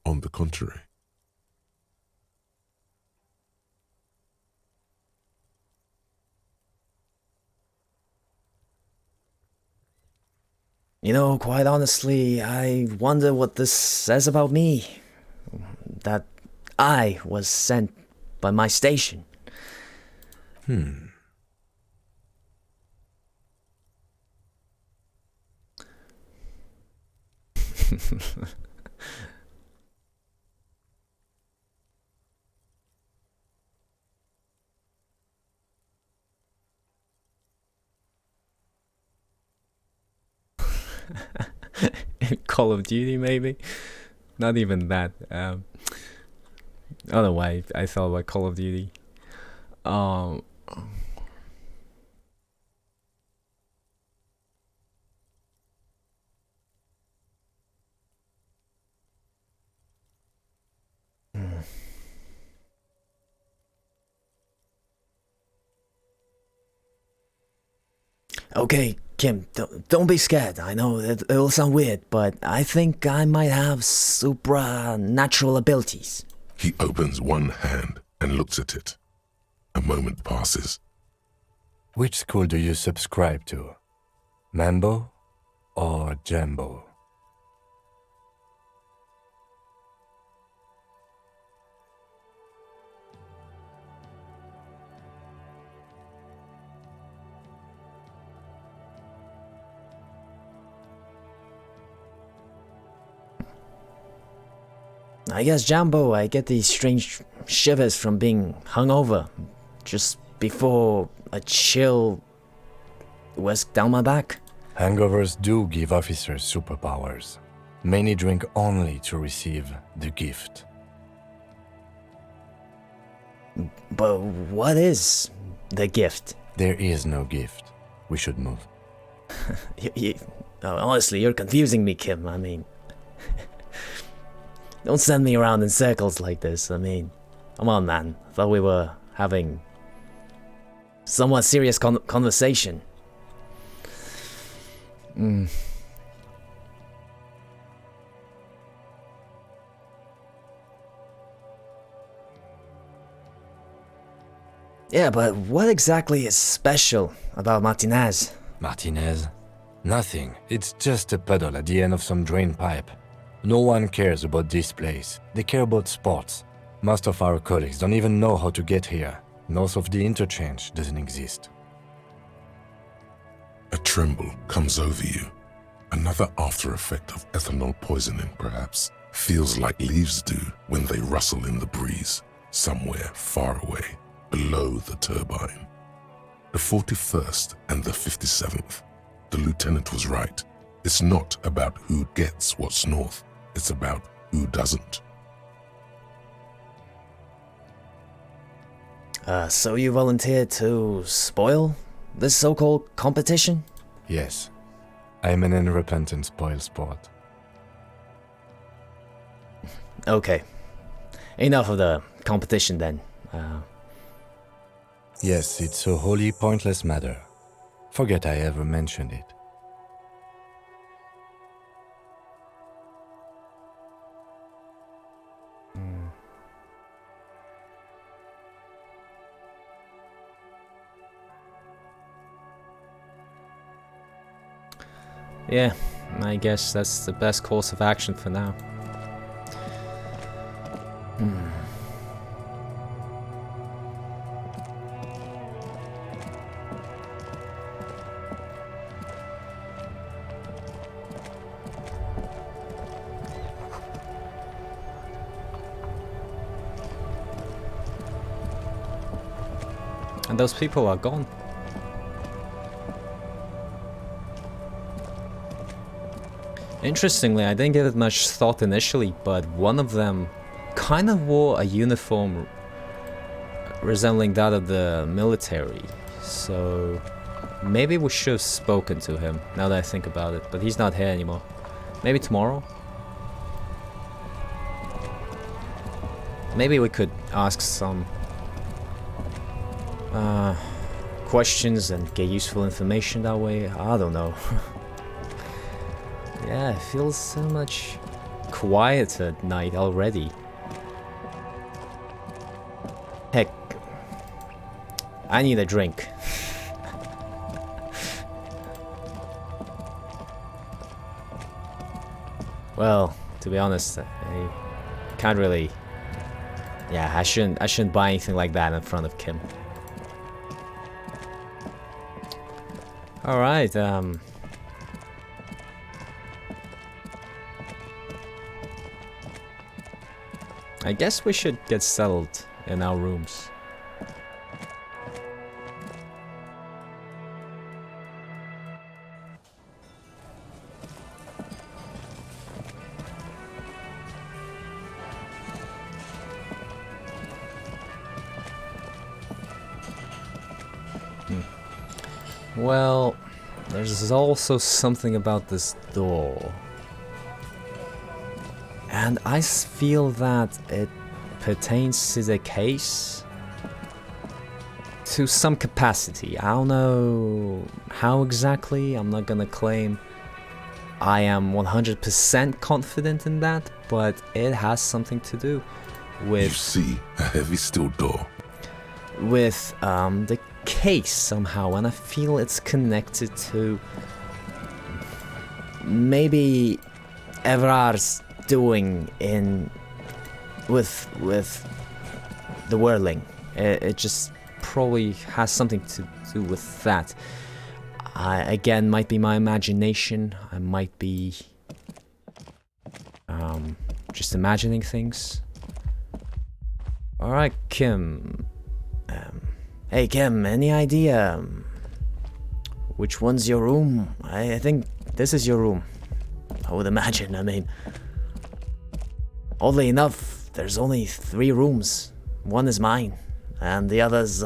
On the contrary. You know, quite honestly, I wonder what this says about me. That I was sent by my station. Call of Duty, maybe? Not even that. I don't know why I thought about Call of Duty. Okay, Kim, don't be scared. I know it'll sound weird, but I think I might have supernatural abilities. He opens one hand and looks at it. A moment passes. Which school do you subscribe to? Mambo or Jambo? I guess Jambo, I get these strange shivers from being hungover just before a chill whisk down my back. Hangovers do give officers superpowers. Many drink only to receive the gift. But what is the gift? There is no gift. We should move. Honestly, you're confusing me, Kim. I mean, don't send me around in circles like this. I mean, come on, man. I thought we were having somewhat serious conversation. Yeah, but what exactly is special about Martinez? Martinez? Nothing. It's just a puddle at the end of some drain pipe. No one cares about this place. They care about sports. Most of our colleagues don't even know how to get here. North of the interchange doesn't exist. A tremble comes over you. Another after effect of ethanol poisoning, perhaps. Feels like leaves do when they rustle in the breeze, somewhere far away, below the turbine. The 41st and the 57th. The lieutenant was right. It's not about who gets what's north. It's about who doesn't. So you volunteered to spoil this so-called competition? Yes. I'm an unrepentant spoil sport. Okay. Enough of the competition then. Yes, it's a wholly pointless matter. Forget I ever mentioned it. Yeah, I guess that's the best course of action for now. And those people are gone. Interestingly, I didn't give it much thought initially, but one of them kind of wore a uniform resembling that of the military. So maybe we should have spoken to him, now that I think about it, but he's not here anymore. Maybe tomorrow? Maybe we could ask some questions and get useful information that way. I don't know. Yeah, it feels so much quieter at night already. Heck, I need a drink. Well, to be honest, I can't really. Yeah, I shouldn't buy anything like that in front of Kim. All right, I guess we should get settled in our rooms. Well, there's also something about this door. And I feel that it pertains to the case. to some capacity. I don't know how exactly. I'm not gonna claim I am 100% confident in that, but it has something to do You with see a heavy steel door. the case somehow, and I feel it's connected to maybe Everard's doing in with the whirling. It just probably has something to do with that. Again, might be my imagination. I might be just imagining things. All right, Kim. Hey, Kim, any idea which one's your room? I think this is your room. I would imagine. I mean, oddly enough, there's only 3 rooms. One is mine, and the others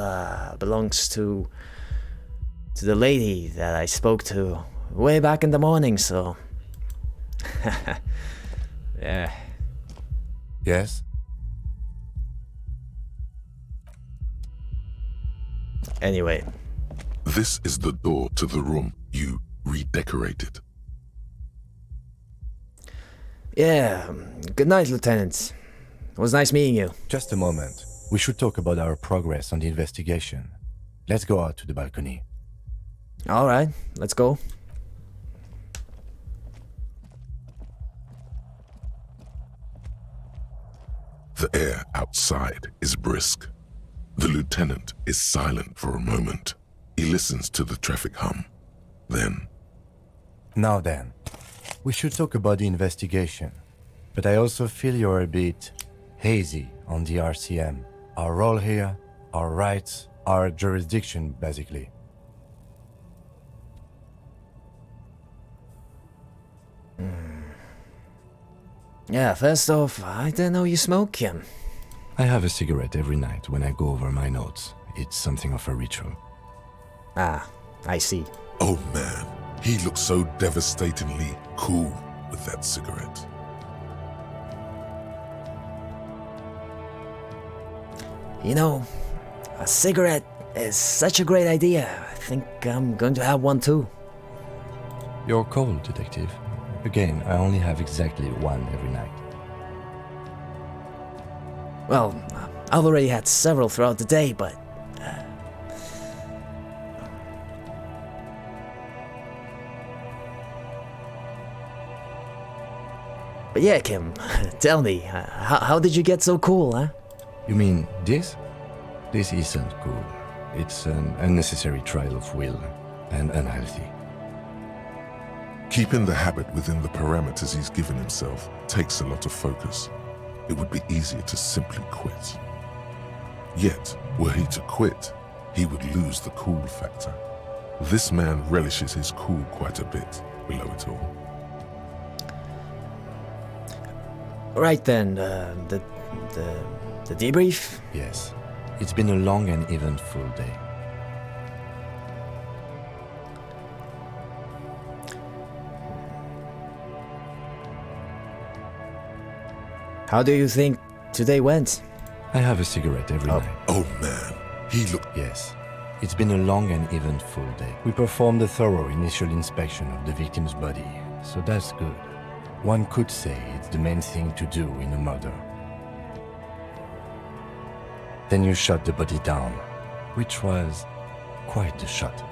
belongs to the lady that I spoke to way back in the morning. So, yeah. Yes? Anyway, This is the door to the room you redecorated. yeah. Good night, Lieutenant. It was nice meeting you. Just a moment. We should talk about our progress on the investigation. Let's go out to the balcony. All right, let's go. The air outside is brisk. The lieutenant is silent for a moment. He listens to the traffic hum. Then, Now then, we should talk about the investigation. But I also feel you're a bit hazy on the RCM. Our role here, our rights, our jurisdiction, basically. Yeah, first off, I didn't know you smoke, Kim. I have a cigarette every night when I go over my notes. It's something of a ritual. Ah, I see. oh man, he looks so devastatingly cool with that cigarette. You know, a cigarette is such a great idea. I think I'm going to have one too. You're cold, detective. Again, I only have exactly one every night. Well, I've already had several throughout the day, but... But yeah, Kim, tell me, how did you get so cool, huh? You mean this? This isn't cool. It's an unnecessary trial of will and unhealthy. Keeping the habit within the parameters he's given himself takes a lot of focus. It would be easier to simply quit. Yet, were he to quit, he would lose the cool factor. This man relishes his cool quite a bit below it all. Right then, the debrief? Yes, it's been a long and eventful day. How do you think today went? I have a cigarette every night. Oh man, he looked... Yes, it's been a long and eventful day. We performed a thorough initial inspection of the victim's body, so that's good. One could say it's the main thing to do in a murder. Then you shot the body down, which was quite the shot.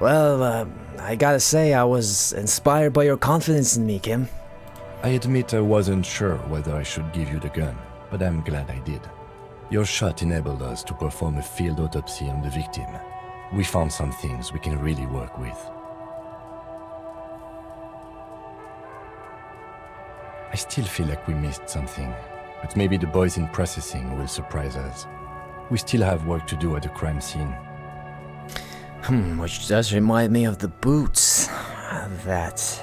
Well, I gotta say, I was inspired by your confidence in me, Kim. I admit I wasn't sure whether I should give you the gun, but I'm glad I did. Your shot enabled us to perform a field autopsy on the victim. We found some things we can really work with. I still feel like we missed something, but maybe the boys in processing will surprise us. We still have work to do at the crime scene. Which does remind me of the boots. That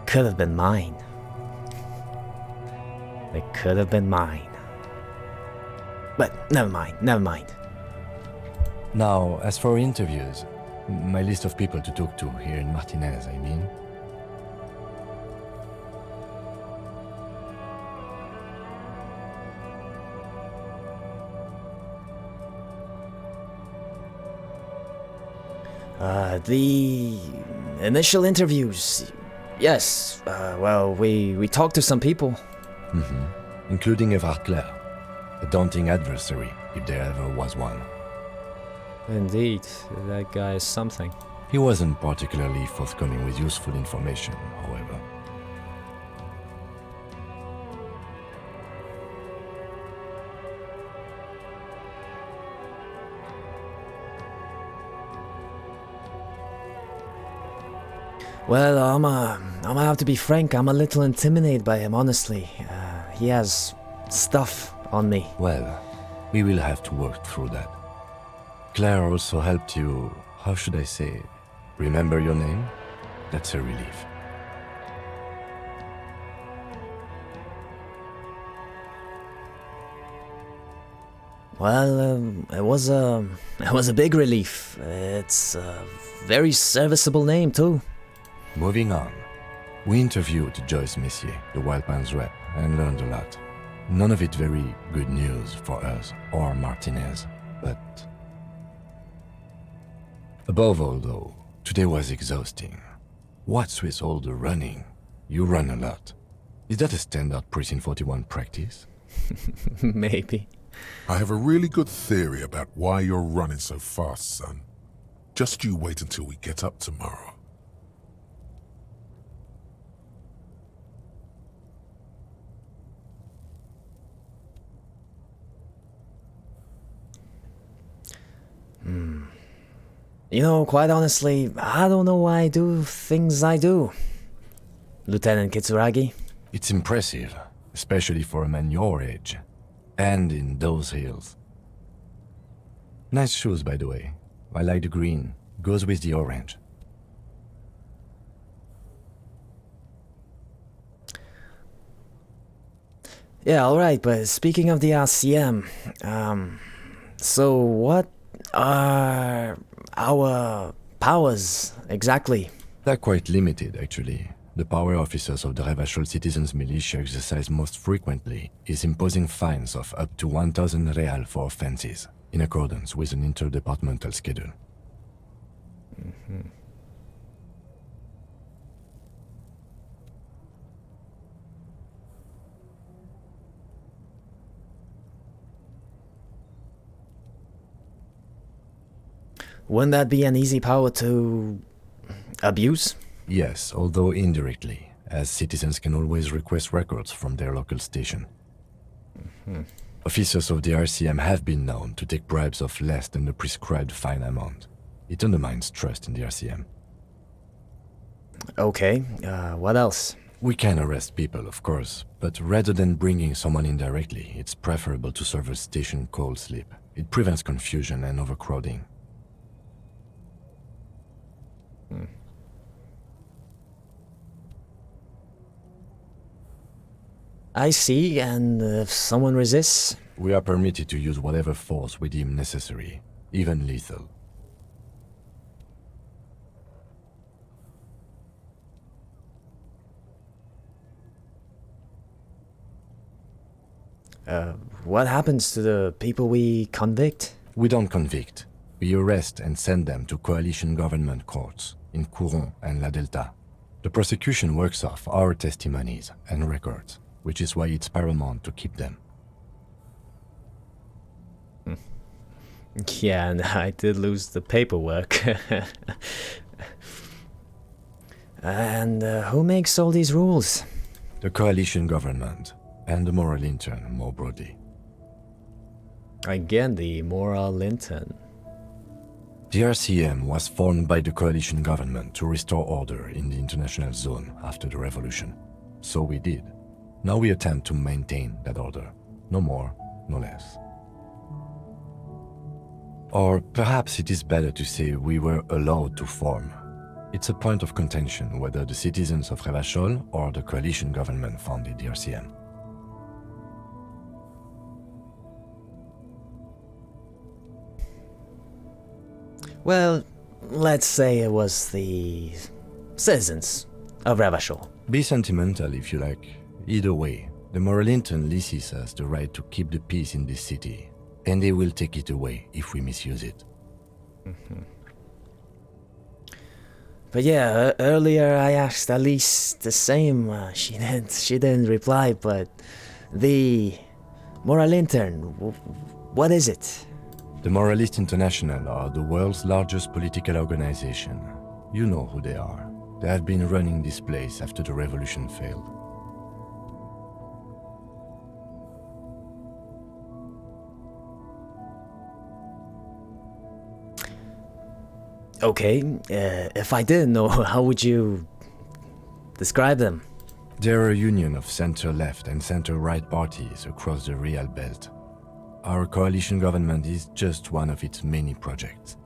could have been mine. They could have been mine. But never mind. Now, as for interviews, My list of people to talk to here in Martinez, I mean. The initial interviews. Yes, well, we talked to some people. Including Everard Clare, a daunting adversary, if there ever was one. Indeed, that guy is something. He wasn't particularly forthcoming with useful information, however. Well, I'm gonna have to be frank. I'm a little intimidated by him, honestly. He has stuff on me. Well, we will have to work through that. Claire also helped you, how should I say, remember your name? That's a relief. Well, it was a big relief. It's a very serviceable name too. Moving on. We interviewed Joyce Messier, the Wild Pines rep, and learned a lot. None of it very good news for us or Martinez, but... Above all though, today was exhausting. What's with all the running? You run a lot. Is that a standard Precinct 41 practice? Maybe. I have a really good theory about why you're running so fast, son. Just you wait until we get up tomorrow. You know, quite honestly, I don't know why I do things I do. Lieutenant Kitsuragi? It's impressive, especially for a man your age. And in those hills. Nice shoes, by the way. I like the green. Goes with the orange. Yeah, alright, but speaking of the RCM, so what are our powers exactly? They're quite limited, actually. The power officers of the Revachol Citizens Militia exercise most frequently is imposing fines of up to 1,000 real for offenses, in accordance with an interdepartmental schedule. Wouldn't that be an easy power to abuse? Yes, although indirectly, as citizens can always request records from their local station. Officers of the RCM have been known to take bribes of less than the prescribed fine amount. It undermines trust in the RCM. Okay, what else? We can arrest people, of course, but rather than bringing someone in directly, it's preferable to serve a station cold sleep. It prevents confusion and overcrowding. I see, and if someone resists? We are permitted to use whatever force we deem necessary, even lethal. What happens to the people we convict? We don't convict. We arrest and send them to coalition government courts in Couron and La Delta. The prosecution works off our testimonies and records, which is why it's paramount to keep them. Yeah, and I did lose the paperwork. And who makes all these rules? The coalition government, and the moral intern more broadly. Again, the moral intern. The RCM was formed by the coalition government to restore order in the international zone after the revolution. So we did. Now we attempt to maintain that order. No more, no less. Or perhaps it is better to say we were allowed to form. It's a point of contention whether the citizens of Revachol or the coalition government founded the RCM. Well, let's say it was the citizens of Revachol. Be sentimental if you like. Either way, the Moralintern leases us the right to keep the peace in this city, and they will take it away if we misuse it. But yeah, earlier I asked Alice the same. She didn't reply. But the Moralintern, what is it? The Moralist International are the world's largest political organization. You know who they are. They have been running this place after the revolution failed. Okay, if I didn't know, how would you describe them? They're a union of center-left and center-right parties across the Real Belt. Our coalition government is just one of its many projects.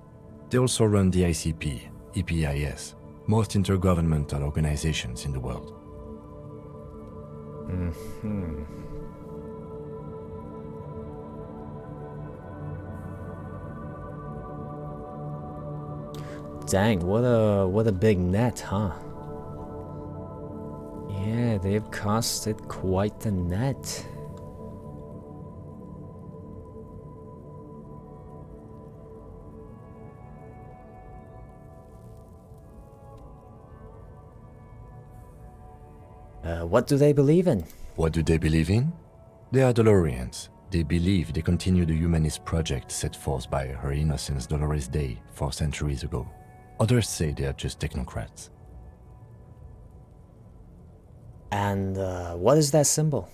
They also run the ICP, EPIS, most intergovernmental organizations in the world. Dang, what a big net, huh? Yeah, they've casted quite the net. What do they believe in? What do they believe in? They are Dolorians. They believe they continue the humanist project set forth by Her Innocence Dolores Day 4 centuries ago. Others say they are just technocrats. And what is that symbol?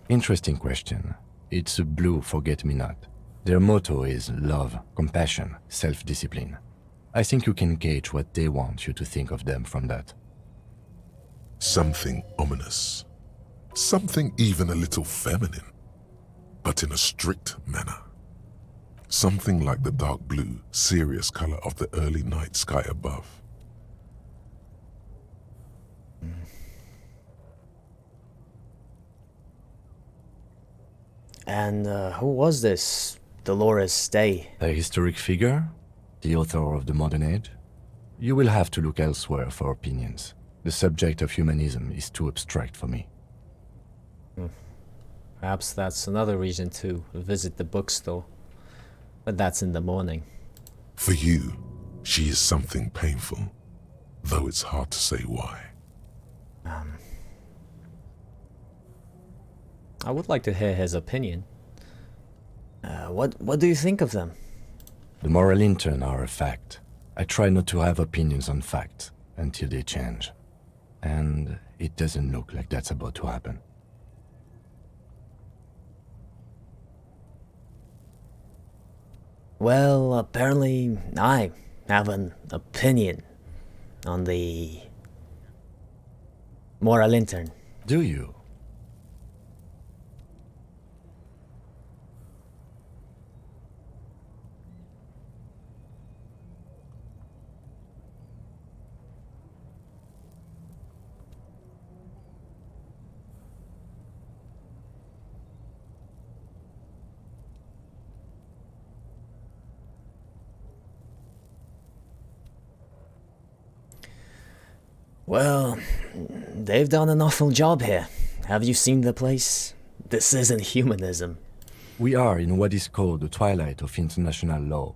Interesting question. It's a blue forget-me-not. Their motto is love, compassion, self-discipline. I think you can gauge what they want you to think of them from that. Something ominous. Something even a little feminine, but in a strict manner. Something like the dark blue, serious color of the early night sky above. And who was this Dolores Day? A historic figure? The author of the modern age? You will have to look elsewhere for opinions. The subject of humanism is too abstract for me. Perhaps that's another reason to visit the bookstore. But that's in the morning. For you, she is something painful, though it's hard to say why. I would like to hear his opinion. What do you think of them? The Moralintern are a fact. I try not to have opinions on facts until they change. And it doesn't look like that's about to happen. Well, apparently I have an opinion on the Moralintern. Do you? Well, they've done an awful job here. Have you seen the place? This isn't humanism. We are in what is called the twilight of international law.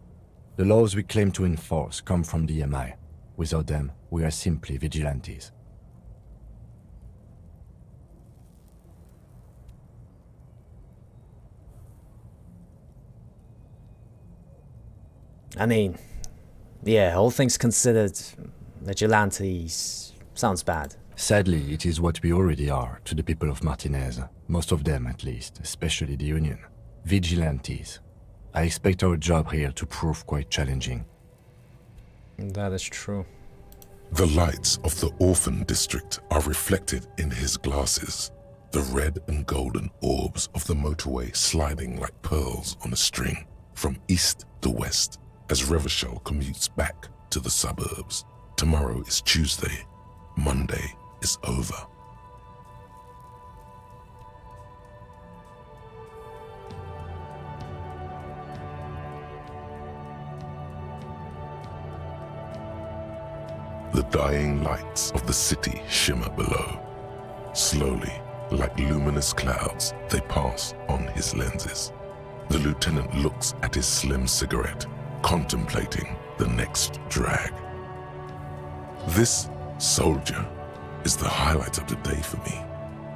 The laws we claim to enforce come from the MI. Without them, we are simply vigilantes. I mean, yeah, all things considered, vigilantes sounds bad. Sadly, it is what we already are to the people of Martinez, most of them at least, especially the Union. Vigilantes. I expect our job here to prove quite challenging. That is true. The lights of the orphan district are reflected in his glasses, the red and golden orbs of the motorway sliding like pearls on a string from east to west as Revachol commutes back to the suburbs. Tomorrow is Tuesday. Monday is over. The dying lights of the city shimmer below. Slowly, like luminous clouds, they pass on his lenses. The lieutenant looks at his slim cigarette, contemplating the next drag. This soldier is the highlight of the day for me,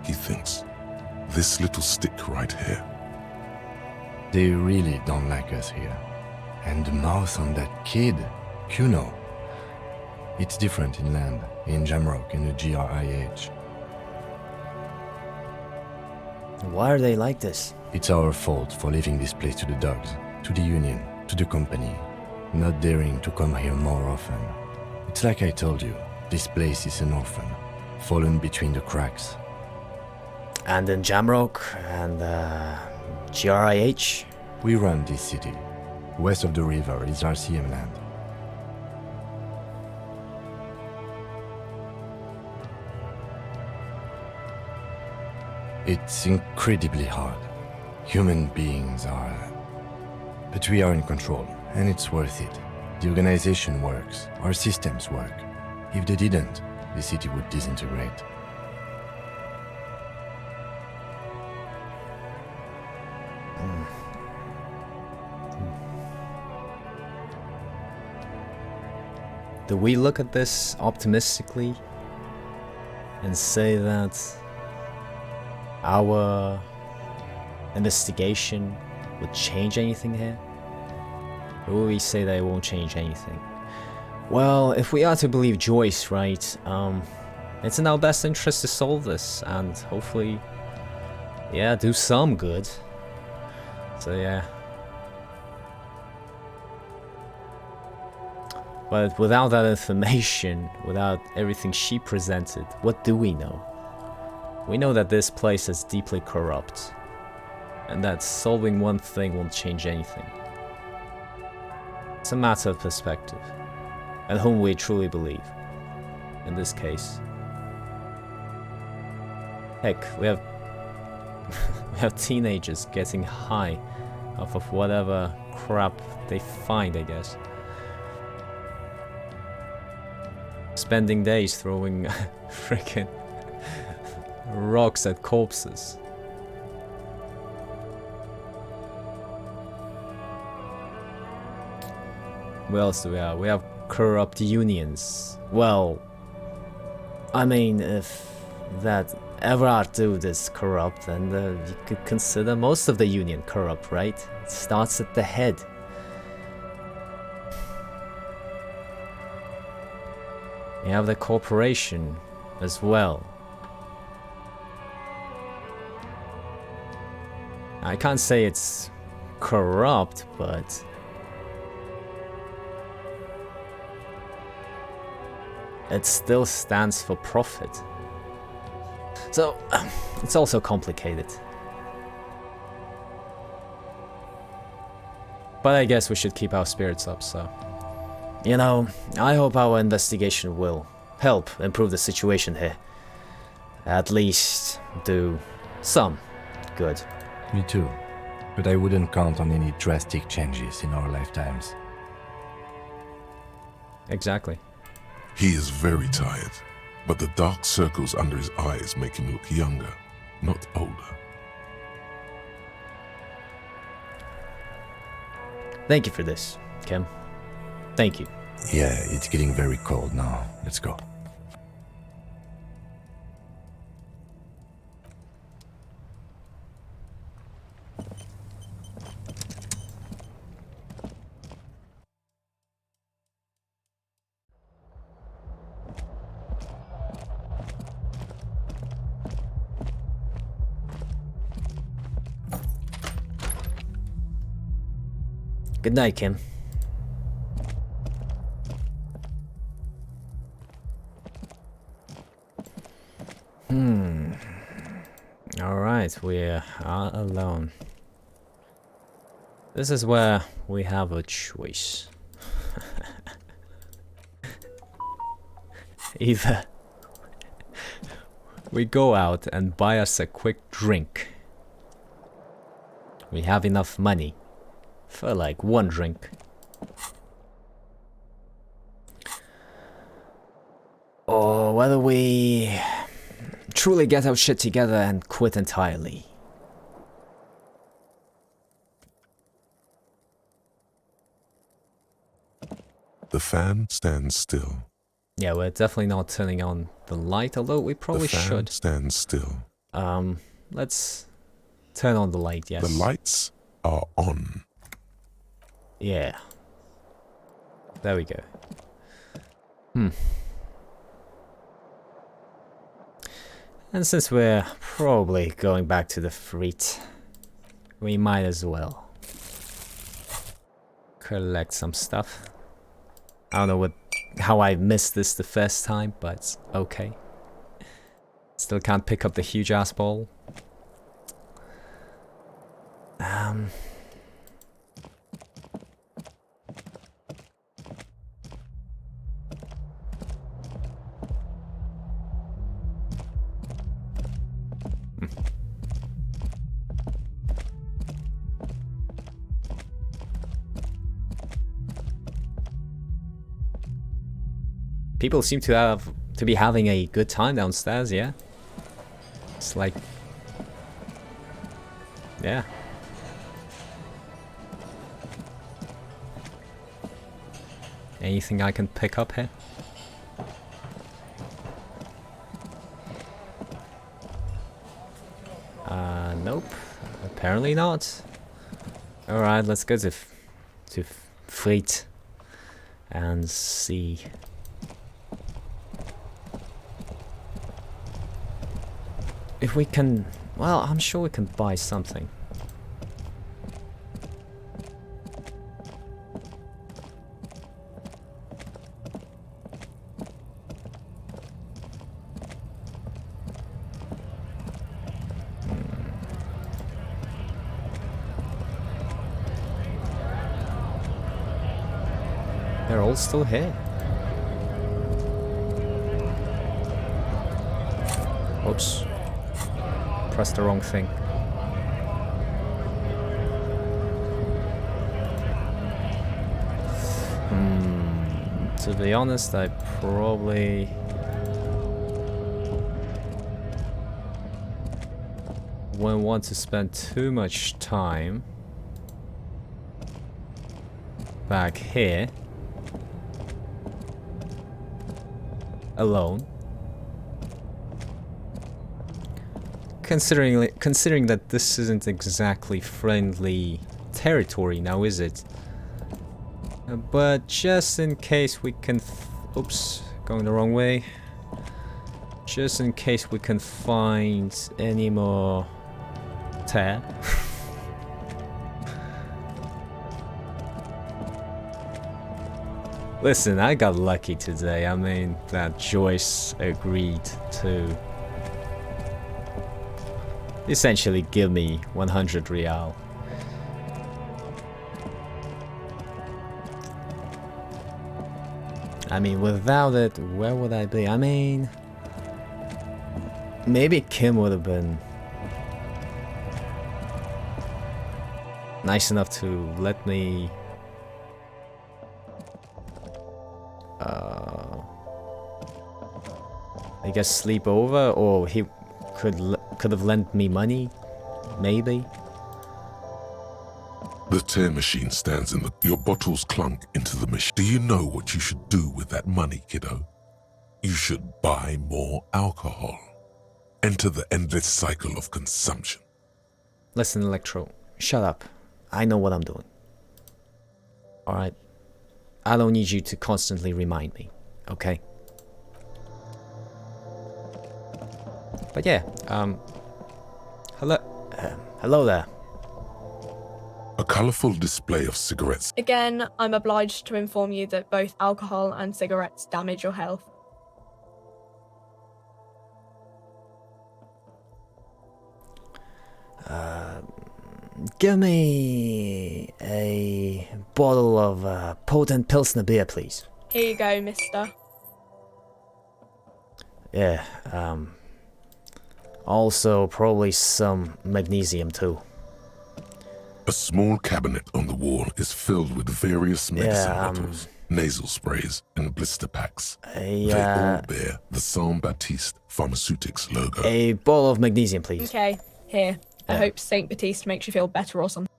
he thinks. This little stick right here. They really don't like us here. And the mouth on that kid, Kuno. It's different inland, in Jamrock, in the GRIH. Why are they like this? It's our fault for leaving this place to the dogs, to the Union, to the company, not daring to come here more often. It's like I told you, this place is an orphan, fallen between the cracks. And in Jamrock and GRIH? We run this city. West of the river is RCM land. It's incredibly hard. Human beings are... But we are in control, and it's worth it. The organization works, our systems work. If they didn't, the city would disintegrate. Do we look at this optimistically and say that our investigation would change anything here? Or will we say that it won't change anything? Well, if we are to believe Joyce, right, it's in our best interest to solve this and hopefully, yeah, do some good. So yeah. But without that information, without everything she presented, what do we know? We know that this place is deeply corrupt, and that solving one thing won't change anything. It's a matter of perspective, and whom we truly believe, in this case. Heck, we have we have teenagers getting high off of whatever crap they find, I guess. Spending days throwing freaking rocks at corpses. What else do we have? We have corrupt unions. Well, I mean, if that Everard dude is corrupt, then you could consider most of the union corrupt, right? It starts at the head. You have the corporation as well. I can't say it's corrupt, but it still stands for profit. So, it's also complicated. But I guess we should keep our spirits up, so... You know, I hope our investigation will help improve the situation here. At least do some good. Me too. But I wouldn't count on any drastic changes in our lifetimes. Exactly. He is very tired, but the dark circles under his eyes make him look younger, not older. Thank you for this, Kim. Thank you. Yeah, it's getting very cold now. Let's go. Good night, Kim. Alright, we are alone. This is where we have a choice. Either we go out and buy us a quick drink. We have enough money for like one drink. whether we truly get our shit together and quit entirely. The fan stands still. Yeah, we're definitely not turning on the light, although we probably The fan should. stands still. Let's turn on the light, yes. The lights are on. Yeah. There we go. And since we're probably going back to the fleet, we might as well collect some stuff. I don't know how I missed this the first time, but okay. Still can't pick up the huge ass ball. People seem to be having a good time downstairs, yeah? It's like... yeah. Anything I can pick up here? Nope. Apparently not. Alright, let's go to fleet and see. If we can... well, I'm sure we can buy something. They're all still here. Oops. Pressed the wrong thing. To be honest, I probably... wouldn't want to spend too much time back here alone. Considering that this isn't exactly friendly territory now, is it? But just in case we can... oops, going the wrong way. Just in case we can find any more tear. Listen, I got lucky today. I mean, that Joyce agreed to essentially give me 100 real. I mean, without it, where would I be? I mean, maybe Kim would have been nice enough to let me I guess sleep over, or he could have lent me money, maybe. The tear machine stands in the... your bottles clunk into the machine. Do you know what you should do with that money, kiddo? You should buy more alcohol. Enter the endless cycle of consumption. Listen, Electro, shut up. I know what I'm doing. Alright? I don't need you to constantly remind me, okay? But yeah, hello there. A colourful display of cigarettes. Again, I'm obliged to inform you that both alcohol and cigarettes damage your health. Give me a bottle of potent Pilsner beer, please. Here you go, mister. Yeah, also probably some magnesium too. A small cabinet on the wall is filled with various medicine bottles. nasal sprays, and blister packs. A, They all bear the Saint Baptiste Pharmaceutics logo. a ball of magnesium, please. Okay, here. I Yeah. hope Saint Baptiste makes you feel better or something.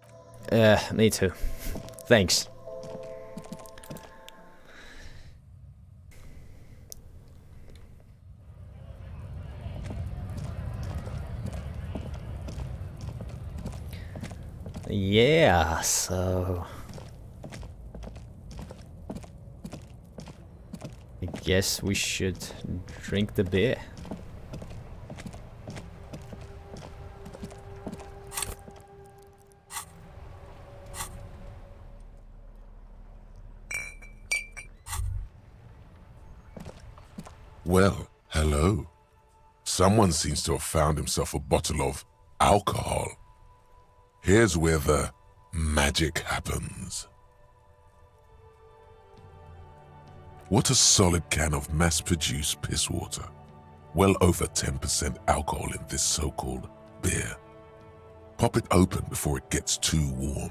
Me too. Thanks. Yeah, so... I guess we should drink the beer. Well, hello. Someone seems to have found himself a bottle of alcohol. Here's where the magic happens. What a solid can of mass-produced piss water. Well over 10% alcohol in this so-called beer. Pop it open before it gets too warm.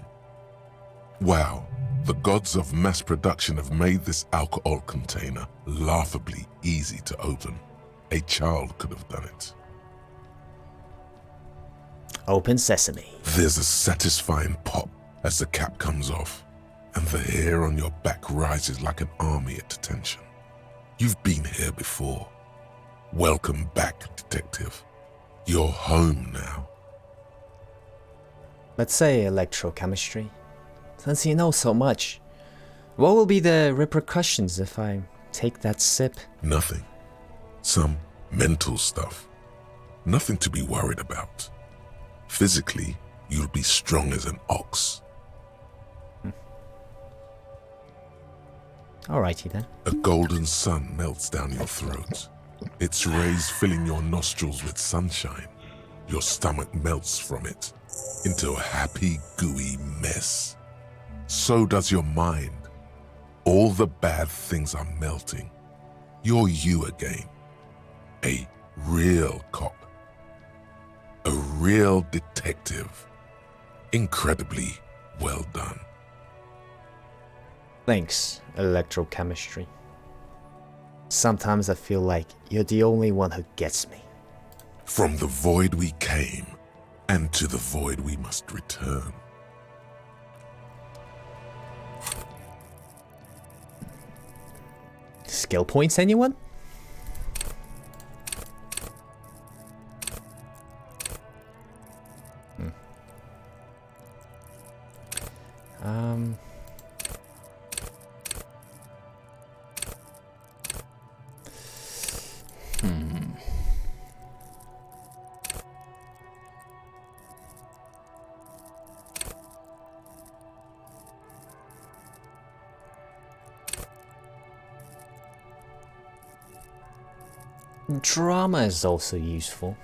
Wow, the gods of mass production have made this alcohol container laughably easy to open. A child could have done it. Open sesame. There's a satisfying pop as the cap comes off, and the hair on your back rises like an army at attention. You've been here before. Welcome back, detective. You're home now. Let's say electrochemistry. Since you know so much, what will be the repercussions if I take that sip? Nothing. Some mental stuff. Nothing to be worried about. Physically, you'll be strong as an ox. Alrighty then. A golden sun melts down your throat. Its rays filling your nostrils with sunshine. Your stomach melts from it into a happy, gooey mess. So does your mind. All the bad things are melting. You're you again. A real cop. A real detective. Incredibly well done. Thanks, electrochemistry. Sometimes I feel like you're the only one who gets me. From the void we came, and to the void we must return. Skill points, anyone? Um... Drama is also useful.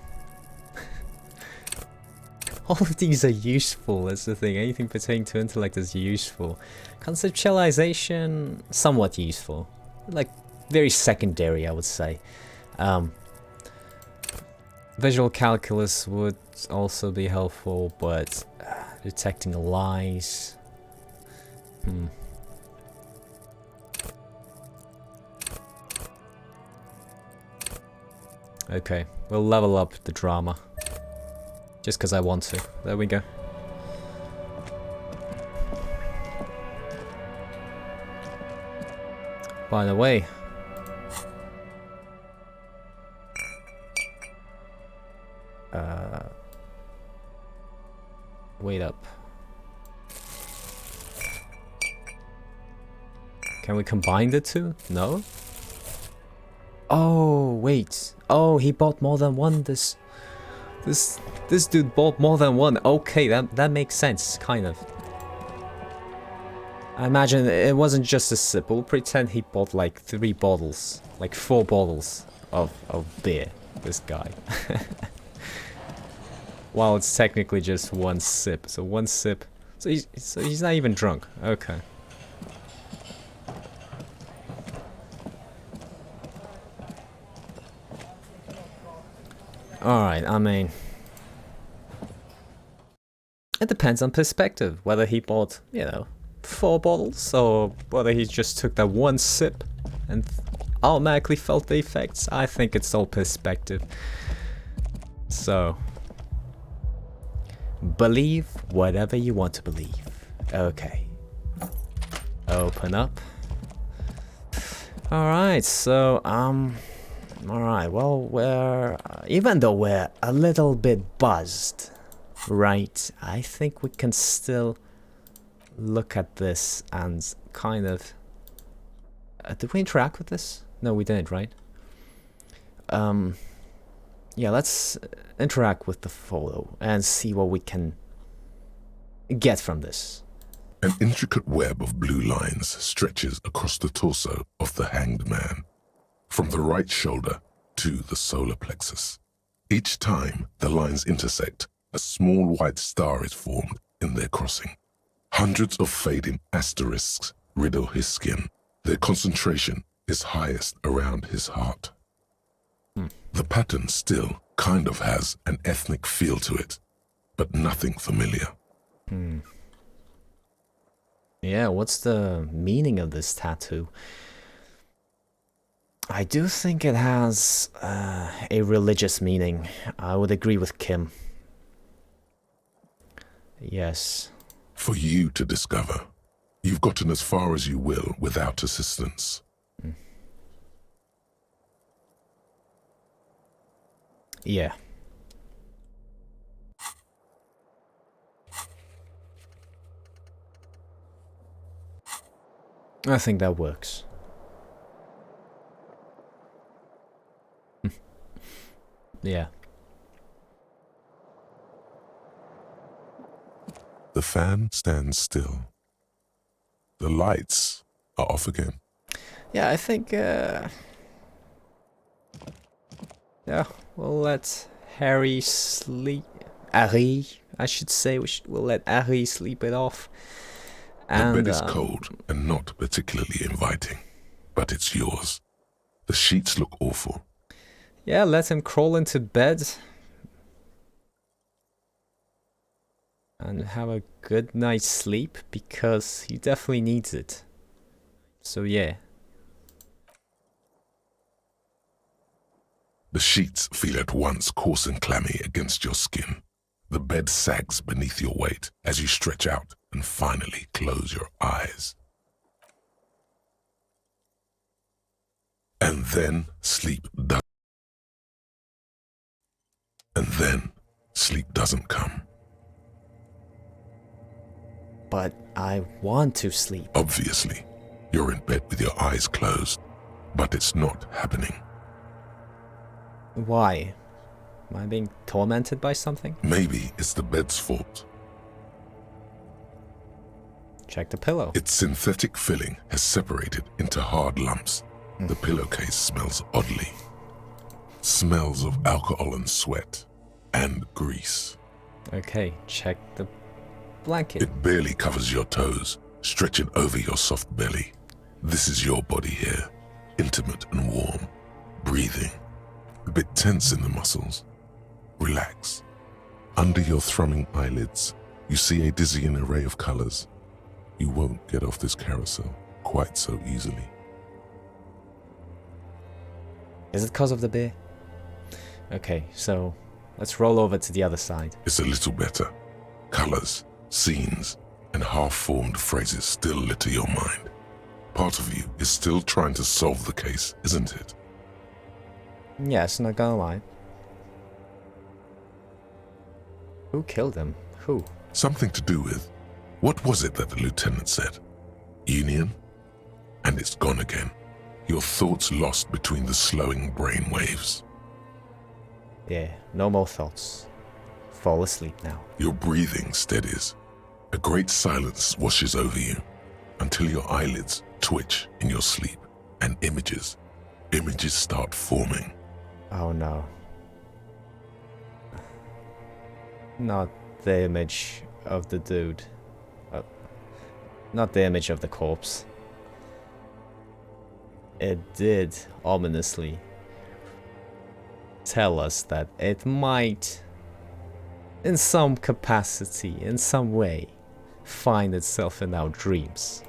All of these are useful, that's the thing. Anything pertaining to intellect is useful. Conceptualization, somewhat useful. Like, very secondary, I would say. Visual calculus would also be helpful, but detecting lies... Okay, we'll level up the drama. Just because I want to. There we go. By the way... wait up. Can we combine the two? No? Oh, wait. Oh, he bought more than one. This dude bought more than one. Okay, that makes sense, kind of. I imagine it wasn't just a sip. We'll pretend he bought like 3 bottles, like 4 bottles of beer. This guy. While it's technically just 1 sip. So 1 sip. So he's not even drunk. Okay. Alright, I mean... it depends on perspective, whether he bought, you know, 4 bottles, or whether he just took that one sip and automatically felt the effects. I think it's all perspective. So, believe whatever you want to believe. Okay. Open up. Alright, so, alright, well, we're, even though we're a little bit buzzed, right, I think we can still look at this and kind of, did we interact with this? No, we didn't, right? Yeah, let's interact with the photo and see what we can get from this. An intricate web of blue lines stretches across the torso of the hanged man, from the right shoulder to the solar plexus. Each time the lines intersect, a small white star is formed in their crossing. Hundreds of fading asterisks riddle his skin. Their concentration is highest around his heart. The pattern still kind of has an ethnic feel to it, but nothing familiar. Yeah, what's the meaning of this tattoo? I do think it has a religious meaning. I would agree with Kim. Yes. For you to discover. You've gotten as far as you will without assistance. Yeah. I think that works. Yeah. The fan stands still. The lights are off again. Yeah, I think, yeah, we'll let Harry sleep. Harry, I should say, we'll let Harry sleep it off. And, the bed is cold and not particularly inviting, but it's yours. The sheets look awful. Yeah, let him crawl into bed. And have a good night's sleep, because he definitely needs it. So yeah. The sheets feel at once coarse and clammy against your skin. The bed sags beneath your weight as you stretch out and finally close your eyes. And then sleep doesn't come. But I want to sleep. Obviously, you're in bed with your eyes closed, but it's not happening. Why? Am I being tormented by something? Maybe it's the bed's fault. Check the pillow. Its synthetic filling has separated into hard lumps. The pillowcase smells oddly. Smells of alcohol and sweat and grease. Okay, check the blanket. It barely covers your toes, stretching over your soft belly. This is your body here, intimate and warm, breathing, a bit tense in the muscles. Relax. Under your thrumming eyelids, you see a dizzying array of colors. You won't get off this carousel quite so easily. Is it because of the beer? Okay, so let's roll over to the other side. It's a little better. Colors, scenes, and half-formed phrases still litter your mind. Part of you is still trying to solve the case, isn't it? Yes, not gonna lie. Who killed him? Who? Something to do with, what was it that the lieutenant said? Union? And it's gone again. Your thoughts lost between the slowing brain waves. Yeah, no more thoughts. Fall asleep now. Your breathing steadies. A great silence washes over you until your eyelids twitch in your sleep and images start forming. Oh no. Not the image of the dude. Not the image of the corpse. It did ominously tell us that it might, in some capacity, in some way, find itself in our dreams.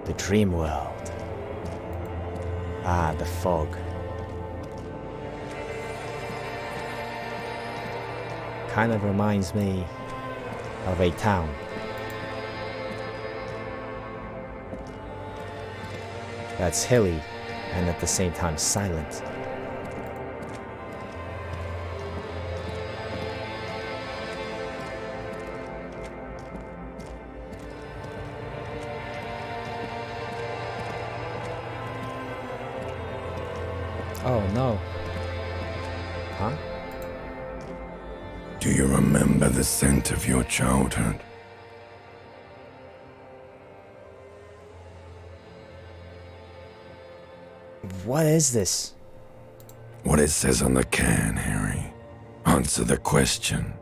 The dream world. Ah, the fog. Kind of reminds me of a town. That's hilly and at the same time silent. Oh no. Huh? Do you remember the scent of your childhood? What is this? What it says on the can, Harry. Answer the question.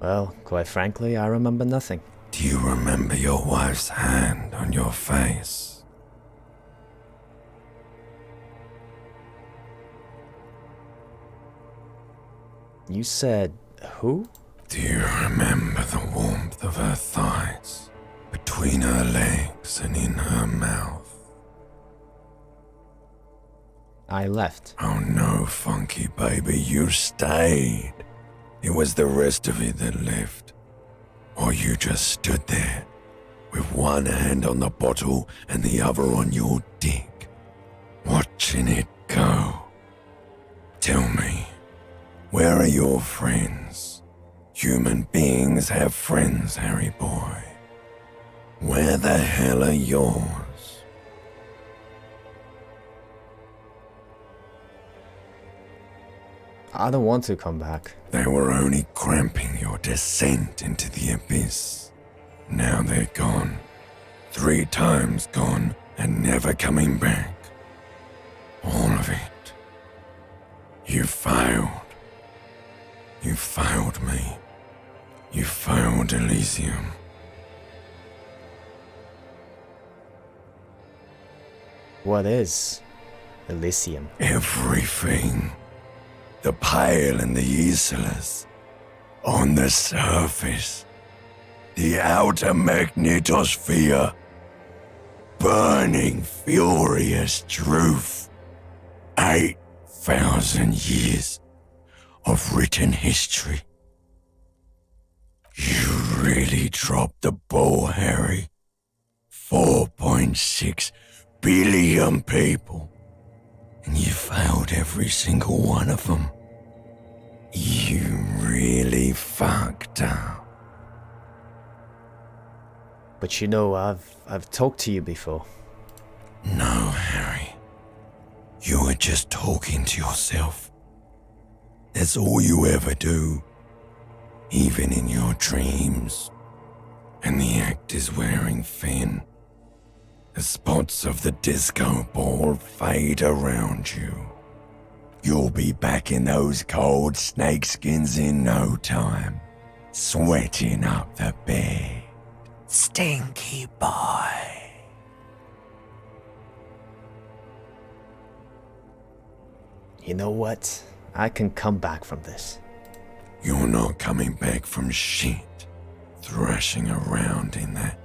Well, quite frankly, I remember nothing. Do you remember your wife's hand on your face? You said who? Do you remember the warmth of her thighs, between her legs and in her mouth? I left. Oh no, funky baby, you stayed. It was the rest of it that left. Or you just stood there, with one hand on the bottle and the other on your dick, watching it go. Tell me, where are your friends? Human beings have friends, Harry boy. Where the hell are yours? I don't want to come back. They were only cramping your descent into the abyss. Now they're gone. 3 times gone and never coming back. All of it. You failed. You failed me. You failed Elysium. What is Elysium? Everything. The Pale and the Islas. On the surface. The outer magnetosphere. Burning, furious truth. 8,000 years of written history. You really dropped the ball, Harry. 4.6 billion people. And you failed every single one of them. You really fucked up. But you know, I've talked to you before. No, Harry. You were just talking to yourself. That's all you ever do. Even in your dreams. And the act is wearing thin. The spots of the disco ball fade around you. You'll be back in those cold snakeskins in no time, sweating up the bed. Stinky boy. You know what? I can come back from this. You're not coming back from shit, thrashing around in that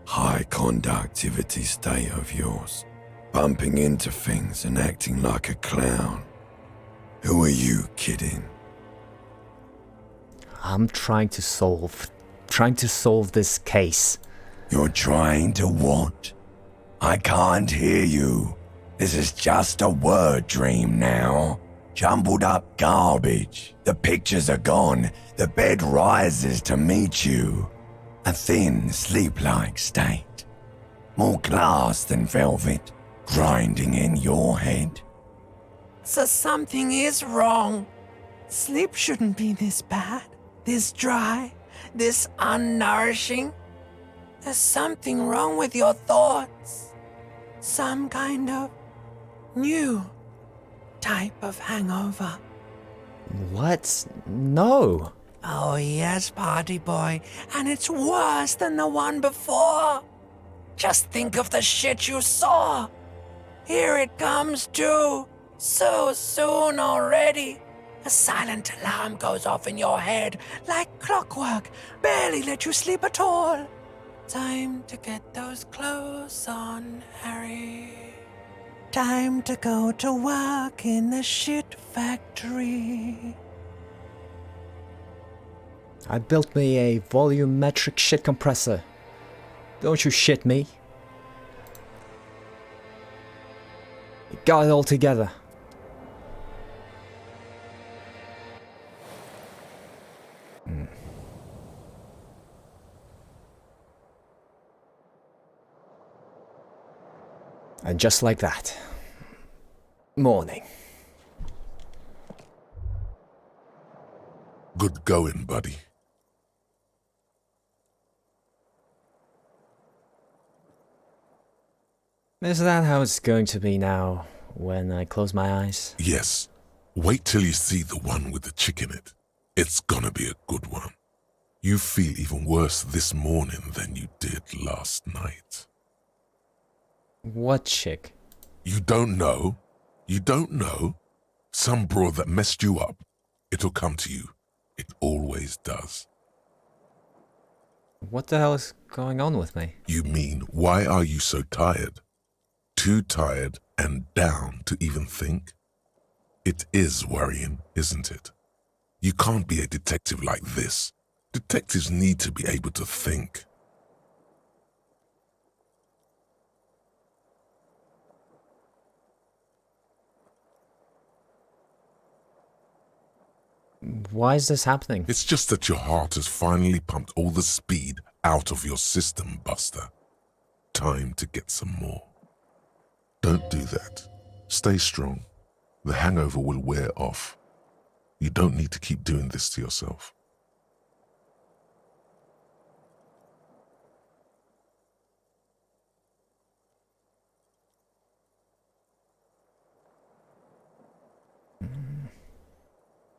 high conductivity state of yours, bumping into things and acting like a clown. Who are you kidding? I'm trying to solve this case. You're trying to what? I can't hear you. This is just a word dream now. Jumbled up garbage. The pictures are gone. The bed rises to meet you. A thin, sleep-like state. More glass than velvet, grinding in your head. So something is wrong. Sleep shouldn't be this bad, this dry, this unnourishing. There's something wrong with your thoughts. Some kind of new type of hangover. What? No. Oh, yes, party boy, and it's worse than the one before. Just think of the shit you saw. Here it comes, too. So soon already. A silent alarm goes off in your head like clockwork, barely let you sleep at all. Time to get those clothes on, Harry. Time to go to work in the shit factory. I built me a volumetric shit compressor. Don't you shit me. Got it all together. And just like that, morning. Good going, buddy. Is that how it's going to be now when I close my eyes? Yes. Wait till you see the one with the chick in it. It's gonna be a good one. You feel even worse this morning than you did last night. What chick? You don't know? You don't know? Some broad that messed you up. It'll come to you. It always does. What the hell is going on with me? You mean, why are you so tired? Too tired and down to even think? It is worrying, isn't it? You can't be a detective like this. Detectives need to be able to think. Why is this happening? It's just that your heart has finally pumped all the speed out of your system, Buster. Time to get some more. Don't do that. Stay strong. The hangover will wear off. You don't need to keep doing this to yourself.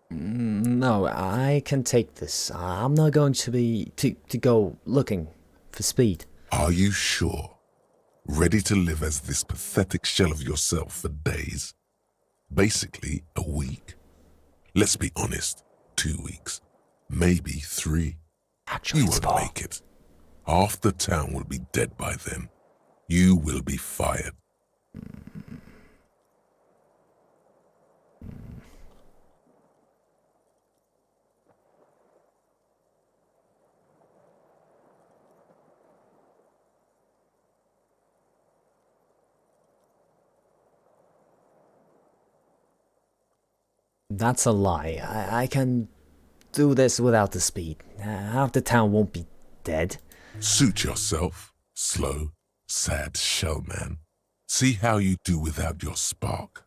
No, I can take this. I'm not going to go looking for speed. Are you sure? Ready to live as this pathetic shell of yourself for days? Basically, a week? Let's be honest, 2 weeks. Maybe 3. Actually, You it's won't 4. make it. Half the town will be dead by then. You will be fired. That's a lie. I can do this without the speed. Half the town won't be dead. Suit yourself, slow, sad shell man. See how you do without your spark.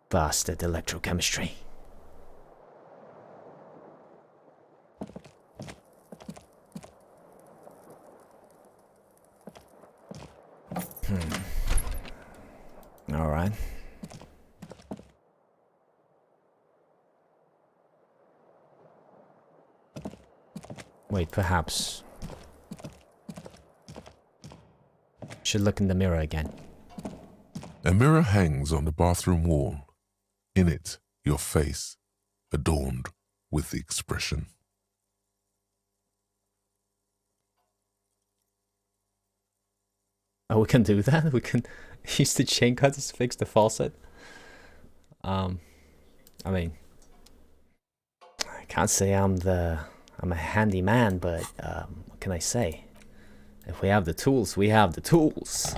Bastard electrochemistry. All right. Wait, perhaps. Should look in the mirror again. A mirror hangs on the bathroom wall. In it, your face, adorned with the expression. Oh, we can do that? We can use the chain cutters to fix the faucet? I mean, I can't say I'm a handy man, but what can I say? If we have the tools, we have the tools.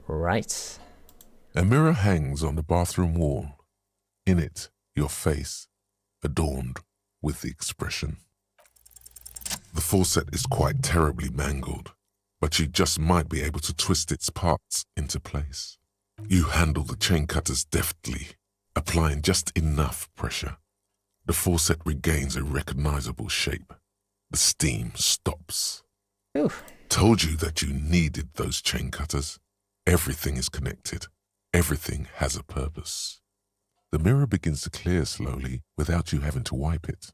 Right? A mirror hangs on the bathroom wall. In it, your face, adorned with the expression. The faucet is quite terribly mangled, but you just might be able to twist its parts into place. You handle the chain cutters deftly, applying just enough pressure. The faucet regains a recognizable shape. The steam stops. Oof. Told you that you needed those chain cutters. Everything is connected. Everything has a purpose. The mirror begins to clear slowly without you having to wipe it.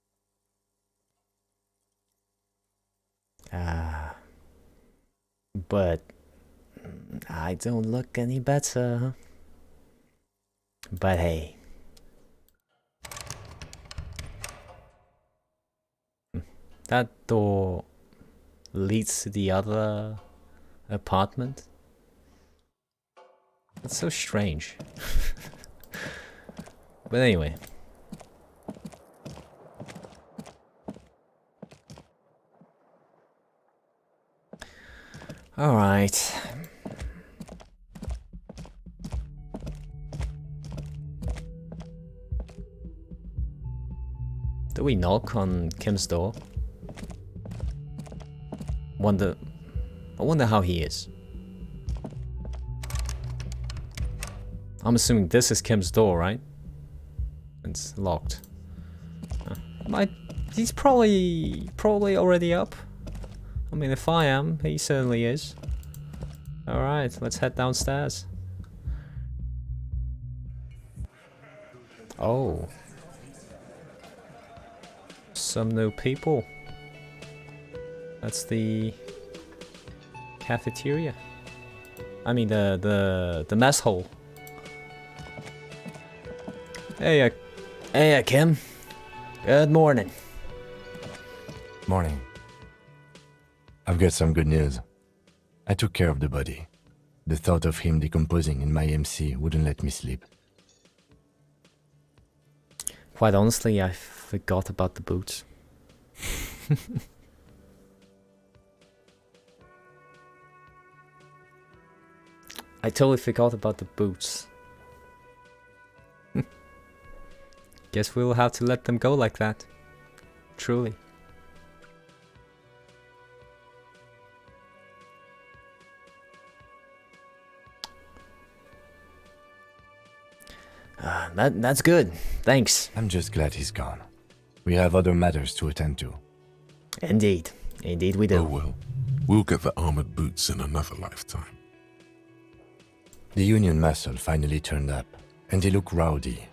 But I don't look any better. But hey. That door leads to the other apartment. That's so strange. But anyway. Alright. Do we knock on Kim's door? I wonder how he is. I'm assuming this is Kim's door, right? It's locked. He's probably already up. I mean, if I am, he certainly is. Alright, let's head downstairs. Oh. Some new people. That's the cafeteria. I mean the mess hall. Hey, Kim. Good morning. Morning. I've got some good news. I took care of the body. The thought of him decomposing in my MC wouldn't let me sleep. Quite honestly, I forgot about the boots. I totally forgot about the boots. Guess we'll have to let them go like that. Truly. That's good. Thanks. I'm just glad he's gone. We have other matters to attend to. Indeed. Indeed we do. Oh well, we'll get the armored boots in another lifetime. The Union muscle finally turned up, and they look rowdy.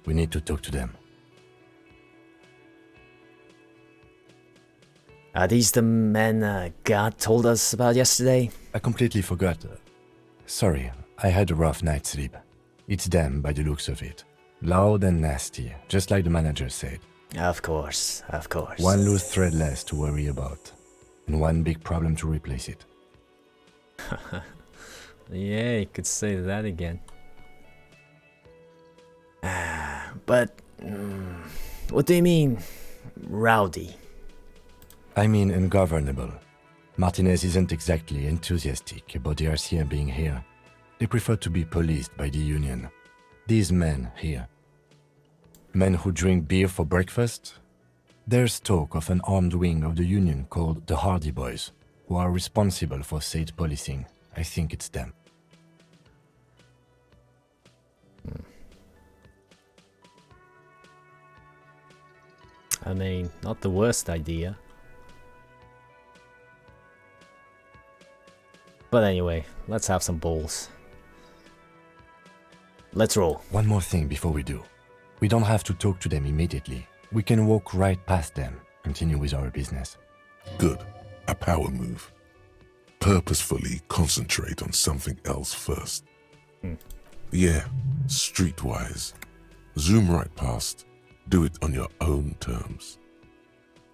We need to talk to them. Are these the men God told us about yesterday? I completely forgot. Sorry, I had a rough night's sleep. It's them by the looks of it. Loud and nasty, just like the manager said. Of course, of course. One loose thread less to worry about, and one big problem to replace it. Yeah, you could say that again. But, what do you mean, rowdy? I mean ungovernable. Martinez isn't exactly enthusiastic about the RCM being here. They prefer to be policed by the Union. These men here. Men who drink beer for breakfast? There's talk of an armed wing of the Union called the Hardy Boys, who are responsible for state policing. I think it's them. I mean, not the worst idea. But anyway, let's have some balls. Let's roll. One more thing before we do. We don't have to talk to them immediately. We can walk right past them, continue with our business. Good. A power move. Purposefully concentrate on something else first. Yeah, streetwise. Zoom right past. Do it on your own terms.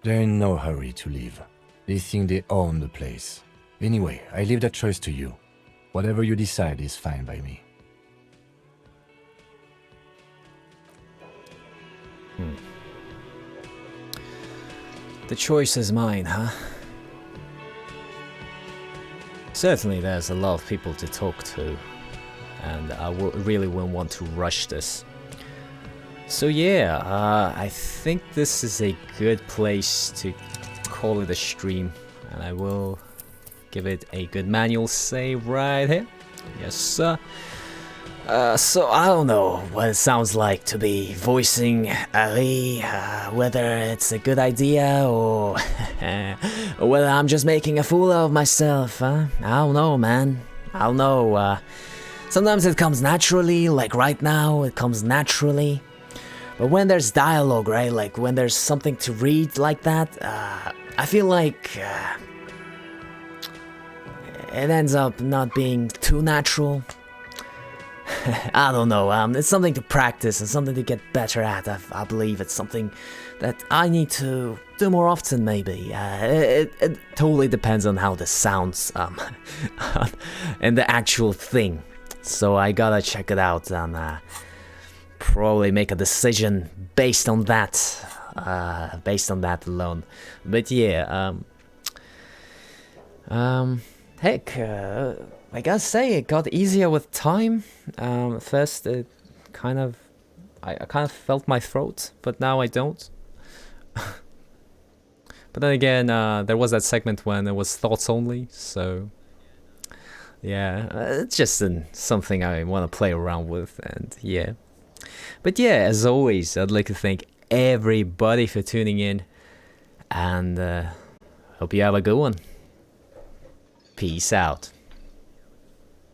They're in no hurry to leave. They think they own the place. Anyway, I leave that choice to you. Whatever you decide is fine by me. The choice is mine, huh? Certainly there's a lot of people to talk to, and I really wouldn't want to rush this. So yeah, I think this is a good place to call it a stream, and I will give it a good manual save right here. Yes, sir. So I don't know what it sounds like to be voicing Ali, whether it's a good idea or whether I'm just making a fool of myself, huh? I don't know, man. I don't know. Sometimes it comes naturally, like right now, it comes naturally. But when there's dialogue, right, like when there's something to read like that, I feel like it ends up not being too natural. I don't know, it's something to practice and something to get better at. I believe it's something that I need to do more often, maybe. It totally depends on how this sounds and the actual thing. So I gotta check it out and probably make a decision based on that alone. But yeah, heck, I gotta say it got easier with time. First, it kind of, I kind of felt my throat, but now I don't. But then again, there was that segment when it was thoughts only, so yeah, it's just something I want to play around with, and yeah. But yeah, as always, I'd like to thank everybody for tuning in, and hope you have a good one. Peace out.